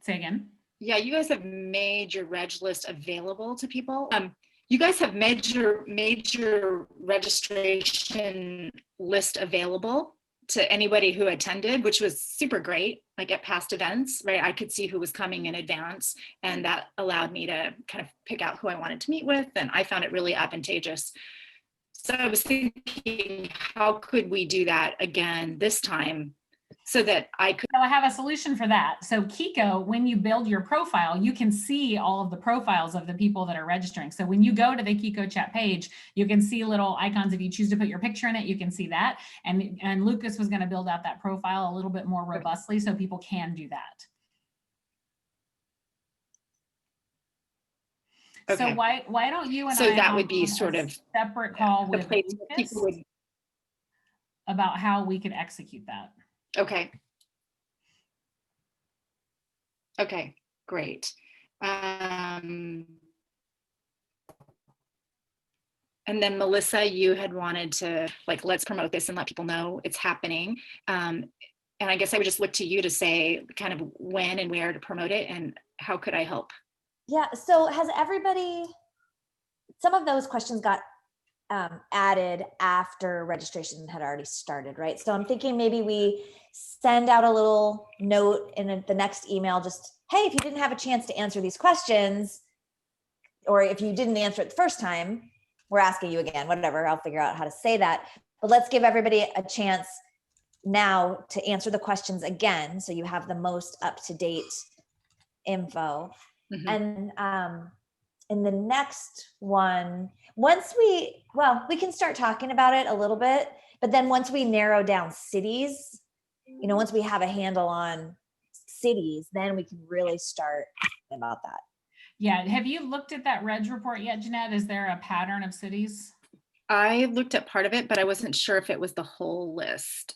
[SPEAKER 3] Say again.
[SPEAKER 16] Yeah, you guys have made your reg list available to people. You guys have made your registration list available to anybody who attended, which was super great. Like at past events, right? I could see who was coming in advance, and that allowed me to kind of pick out who I wanted to meet with, and I found it really advantageous. So I was thinking, how could we do that again this time so that I could.
[SPEAKER 3] So I have a solution for that. So Kiko, when you build your profile, you can see all of the profiles of the people that are registering. So when you go to the Kiko chat page, you can see little icons. If you choose to put your picture in it, you can see that. And Lucas was going to build out that profile a little bit more robustly so people can do that.
[SPEAKER 16] Okay.
[SPEAKER 3] So why don't you and
[SPEAKER 16] so
[SPEAKER 3] I
[SPEAKER 16] that would be sort of
[SPEAKER 3] separate call with Lucas
[SPEAKER 16] would.
[SPEAKER 3] about how we could execute that.
[SPEAKER 16] Okay. Okay, great. And then Melissa, you had wanted to like, let's promote this and let people know it's happening. And I guess I would just look to you to say kind of when and where to promote it and how could I help?
[SPEAKER 6] Yeah, so has everybody, some of those questions got added after registration had already started, right? So I'm thinking maybe we send out a little note in the next email, just, hey, if you didn't have a chance to answer these questions, or if you didn't answer it the first time, we're asking you again, whatever, I'll figure out how to say that. But let's give everybody a chance now to answer the questions again, so you have the most up-to-date info. Mm-hmm. And in the next one, once we can start talking about it a little bit, but then once we narrow down cities, you know, once we have a handle on cities, then we can really start about that.
[SPEAKER 3] Yeah, have you looked at that reg report yet, Jeanette? Is there a pattern of cities?
[SPEAKER 16] I looked at part of it, but I wasn't sure if it was the whole list.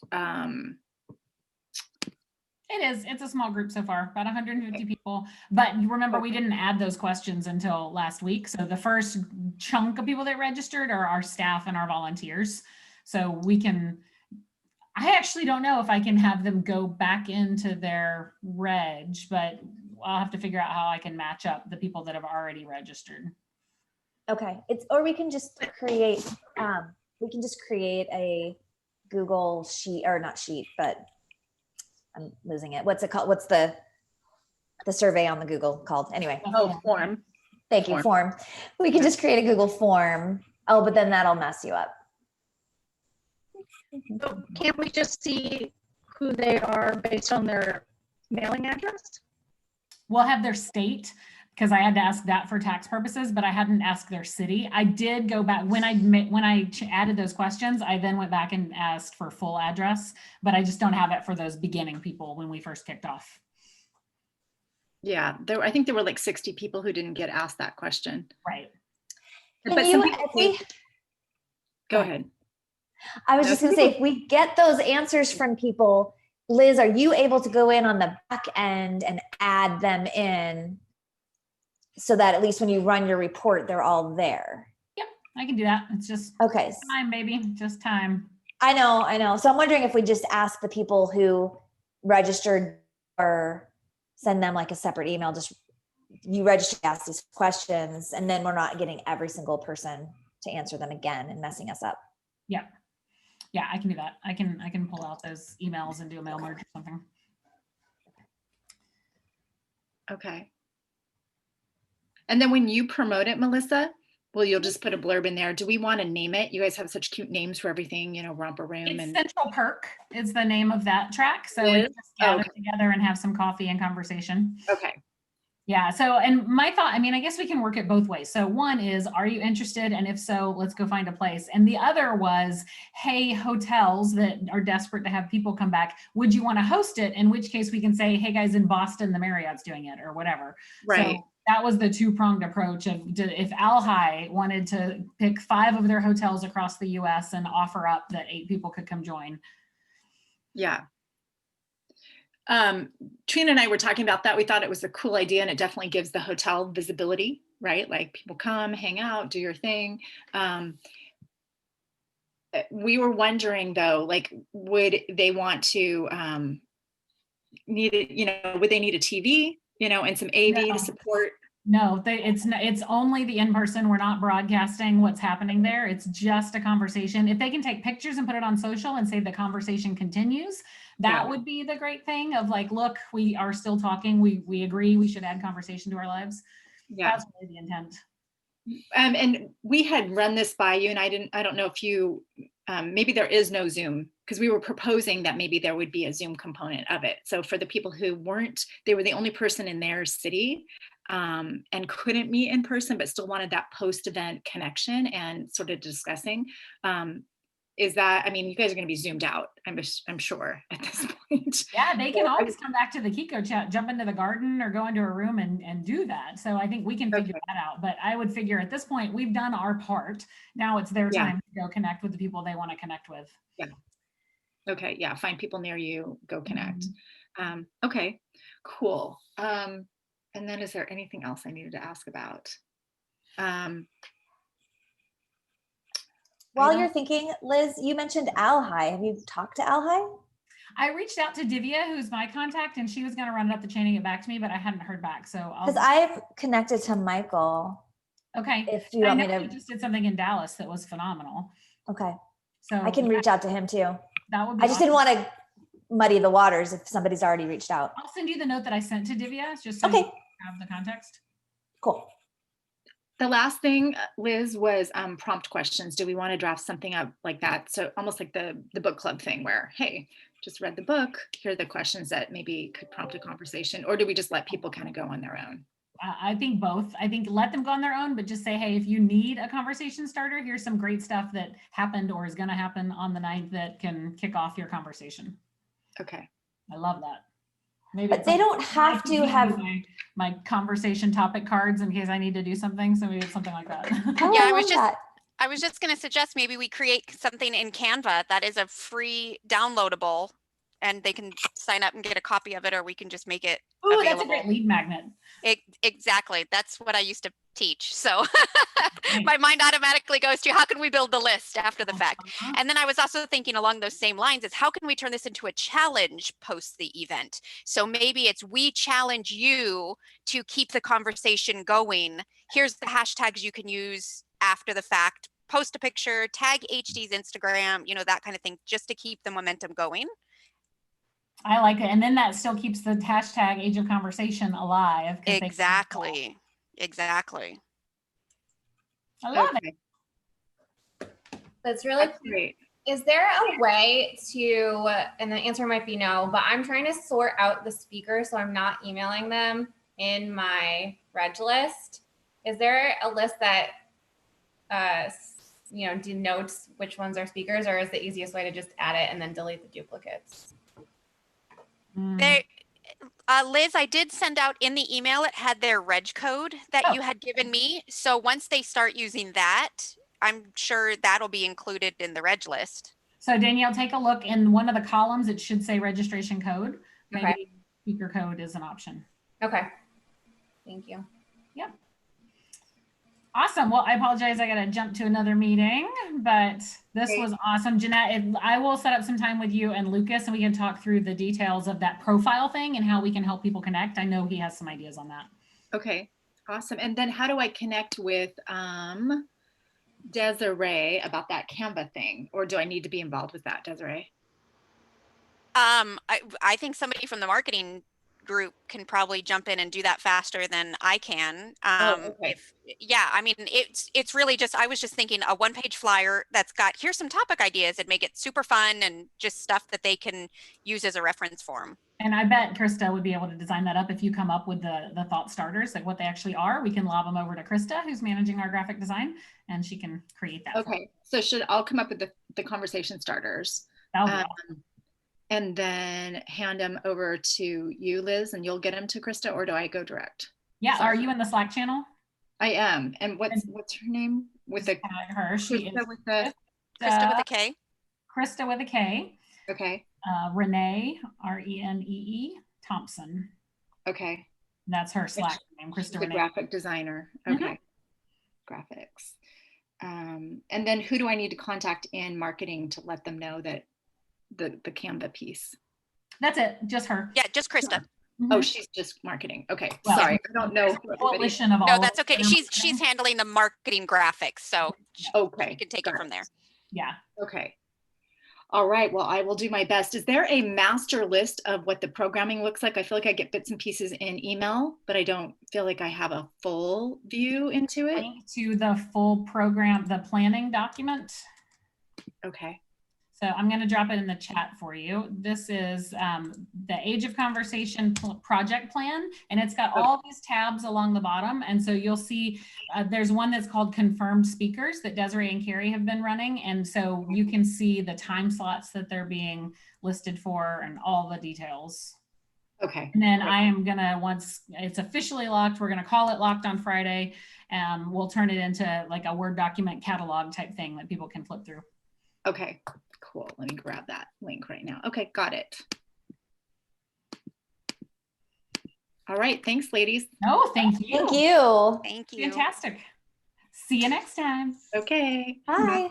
[SPEAKER 3] It is. It's a small group so far, about 150 people. But you remember, we didn't add those questions until last week. So the first chunk of people that registered are our staff and our volunteers. So we can, I actually don't know if I can have them go back into their reg, but I'll have to figure out how I can match up the people that have already registered.
[SPEAKER 6] Okay. Or we can just create, a Google sheet, or not sheet, but I'm losing it. What's it called? What's the survey on the Google called? Anyway.
[SPEAKER 16] Oh, form.
[SPEAKER 6] Thank you, form. We can just create a Google form. Oh, but then that'll mess you up.
[SPEAKER 11] So can't we just see who they are based on their mailing address?
[SPEAKER 3] We'll have their state, because I had to ask that for tax purposes, but I hadn't asked their city. I did go back when I added those questions. I then went back and asked for full address, but I just don't have it for those beginning people when we first kicked off.
[SPEAKER 16] Yeah, I think there were like 60 people who didn't get asked that question.
[SPEAKER 3] Right.
[SPEAKER 16] But go ahead.
[SPEAKER 6] I was just going to say, if we get those answers from people, Liz, are you able to go in on the back end and add them in so that at least when you run your report, they're all there?
[SPEAKER 3] Yep, I can do that. It's just
[SPEAKER 6] okay.
[SPEAKER 3] Time, baby, just time.
[SPEAKER 6] I know. So I'm wondering if we just ask the people who registered or send them like a separate email, just you register to ask these questions, and then we're not getting every single person to answer them again and messing us up.
[SPEAKER 3] Yeah. Yeah, I can do that. I can pull out those emails and do a mail merge or something.
[SPEAKER 16] Okay. And then when you promote it, Melissa, well, you'll just put a blurb in there. Do we want to name it? You guys have such cute names for everything, you know, Romper Room.
[SPEAKER 3] It's
[SPEAKER 16] and
[SPEAKER 3] Central Perk is the name of that track. So we just gather together and have some coffee and conversation.
[SPEAKER 16] Okay.
[SPEAKER 3] Yeah. So, and my thought, I mean, I guess we can work it both ways. So one is, are you interested? And if so, let's go find a place. And the other was, hey, hotels that are desperate to have people come back, would you want to host it? In which case we can say, hey guys, in Boston, the Marriott's doing it or whatever.
[SPEAKER 16] Right.
[SPEAKER 3] So that was the two-pronged approach of if Alhi wanted to pick 5 of their hotels across the US and offer up that 8 people could come join.
[SPEAKER 16] Yeah. Trina and I were talking about that. We thought it was a cool idea, and it definitely gives the hotel visibility, right? Like people come, hang out, do your thing. We were wondering though, like, would they want to need it, you know, would they need a TV, you know, and some AV to support?
[SPEAKER 3] No, it's only the in-person. We're not broadcasting what's happening there. It's just a conversation. If they can take pictures and put it on social and say the conversation continues, that would be the great thing of like, look, we are still talking. We agree we should add conversation to our lives.
[SPEAKER 16] Yeah.
[SPEAKER 3] That's really the intent.
[SPEAKER 16] And we had run this by you, and I don't know if you, maybe there is no Zoom, because we were proposing that maybe there would be a Zoom component of it. So for the people who weren't, they were the only person in their city and couldn't meet in person, but still wanted that post-event connection and sort of discussing. Is that, I mean, you guys are going to be Zoomed out, I'm sure at this point.
[SPEAKER 3] Yeah, they can always come back to the Kiko chat, jump into the garden or go into a room and do that. So I think we can figure that out. But I would figure at this point, we've done our part. Now it's their time to go connect with the people they want to connect with.
[SPEAKER 16] Yeah. Okay. Yeah. Find people near you, go connect. Okay, cool. And then is there anything else I needed to ask about?
[SPEAKER 6] While you're thinking, Liz, you mentioned Alhi. Have you talked to Alhi?
[SPEAKER 3] I reached out to Divya, who's my contact, and she was going to run it up the chain and get back to me, but I hadn't heard back. So
[SPEAKER 6] because I've connected to Michael.
[SPEAKER 3] Okay.
[SPEAKER 6] If you want me to,
[SPEAKER 3] he just did something in Dallas that was phenomenal.
[SPEAKER 6] Okay.
[SPEAKER 3] So
[SPEAKER 6] I can reach out to him too.
[SPEAKER 3] That would be
[SPEAKER 6] I just didn't want to muddy the waters if somebody's already reached out.
[SPEAKER 3] I'll send you the note that I sent to Divya, just so you have the context.
[SPEAKER 6] Cool.
[SPEAKER 16] The last thing, Liz, was prompt questions. Do we want to draft something up like that? So almost like the book club thing where, hey, just read the book. Here are the questions that maybe could prompt a conversation. Or do we just let people kind of go on their own?
[SPEAKER 3] I think both. I think let them go on their own, but just say, hey, if you need a conversation starter, here's some great stuff that happened or is going to happen on the 9th that can kick off your conversation.
[SPEAKER 16] Okay.
[SPEAKER 3] I love that. Maybe
[SPEAKER 6] but they don't have to have
[SPEAKER 3] my conversation topic cards in case I need to do something. So maybe it's something like that.
[SPEAKER 4] Yeah, I was just going to suggest maybe we create something in Canva that is a free downloadable, and they can sign up and get a copy of it, or we can just make it available.
[SPEAKER 3] That's a great lead magnet.
[SPEAKER 4] Exactly. That's what I used to teach. So my mind automatically goes to how can we build the list after the fact? And then I was also thinking along those same lines is how can we turn this into a challenge post the event? So maybe it's we challenge you to keep the conversation going. Here's the hashtags you can use after the fact. Post a picture, tag HD's Instagram, you know, that kind of thing, just to keep the momentum going.
[SPEAKER 3] I like it. And then that still keeps the hashtag Age of Conversation alive.
[SPEAKER 4] Exactly. Exactly.
[SPEAKER 3] I love it.
[SPEAKER 5] That's really great. Is there a way to, and the answer might be no, but I'm trying to sort out the speakers so I'm not emailing them in my reg list. Is there a list that, denotes which ones are speakers, or is the easiest way to just add it and then delete the duplicates?
[SPEAKER 4] Liz, I did send out in the email, it had their reg code that you had given me. So once they start using that, I'm sure that'll be included in the reg list.
[SPEAKER 3] So Danielle, take a look in one of the columns. It should say registration code. Maybe speaker code is an option.
[SPEAKER 5] Okay. Thank you.
[SPEAKER 3] Yep. Awesome. Well, I apologize. I got to jump to another meeting, but this was awesome. Jeanette, I will set up some time with you and Lucas, and we can talk through the details of that profile thing and how we can help people connect. I know he has some ideas on that.
[SPEAKER 16] Okay, awesome. And then how do I connect with Desiree about that Canva thing? Or do I need to be involved with that, Desiree?
[SPEAKER 4] I think somebody from the marketing group can probably jump in and do that faster than I can.
[SPEAKER 16] Okay.
[SPEAKER 4] Yeah, I mean, it's really just, I was just thinking a one-page flyer that's got, here's some topic ideas and make it super fun and just stuff that they can use as a reference form.
[SPEAKER 3] And I bet Krista would be able to design that up if you come up with the thought starters, like what they actually are. We can lob them over to Krista, who's managing our graphic design, and she can create that.
[SPEAKER 16] Okay, so I'll come up with the conversation starters. And then hand them over to you, Liz, and you'll get them to Krista, or do I go direct?
[SPEAKER 3] Yeah, are you in the Slack channel?
[SPEAKER 16] I am. And what's her name? With the
[SPEAKER 3] her, she is
[SPEAKER 16] Krista with the
[SPEAKER 4] Krista with a K.
[SPEAKER 3] Krista with a K.
[SPEAKER 16] Okay.
[SPEAKER 3] Renee, Renee Thompson.
[SPEAKER 16] Okay.
[SPEAKER 3] That's her Slack name, Krista
[SPEAKER 16] The
[SPEAKER 3] Renee.
[SPEAKER 16] graphic designer. Okay. Graphics. And then who do I need to contact in marketing to let them know that the Canva piece?
[SPEAKER 3] That's it, just her.
[SPEAKER 4] Yeah, just Krista.
[SPEAKER 16] Oh, she's just marketing. Okay,
[SPEAKER 3] Well,
[SPEAKER 16] sorry, I don't know.
[SPEAKER 3] Coalition of all.
[SPEAKER 4] No, that's okay. She's handling the marketing graphics, so
[SPEAKER 16] okay,
[SPEAKER 4] you can take it from there.
[SPEAKER 3] Yeah.
[SPEAKER 16] Okay. All right. Well, I will do my best. Is there a master list of what the programming looks like? I feel like I get bits and pieces in email, but I don't feel like I have a full view into it.
[SPEAKER 3] Link to the full program, the planning document.
[SPEAKER 16] Okay.
[SPEAKER 3] So I'm going to drop it in the chat for you. This is the Age of Conversation project plan, and it's got all these tabs along the bottom. And so you'll see there's one that's called confirmed speakers that Desiree and Carrie have been running. And so you can see the time slots that they're being listed for and all the details.
[SPEAKER 16] Okay.
[SPEAKER 3] And then I am gonna, once it's officially locked, we're gonna call it locked on Friday. We'll turn it into like a Word document catalog type thing that people can flip through.
[SPEAKER 16] Okay, cool. Let me grab that link right now. Okay, got it. All right, thanks, ladies.
[SPEAKER 3] Oh, thank you.
[SPEAKER 6] Thank you.
[SPEAKER 4] Thank you.
[SPEAKER 3] Fantastic. See you next time.
[SPEAKER 16] Okay.
[SPEAKER 6] Bye.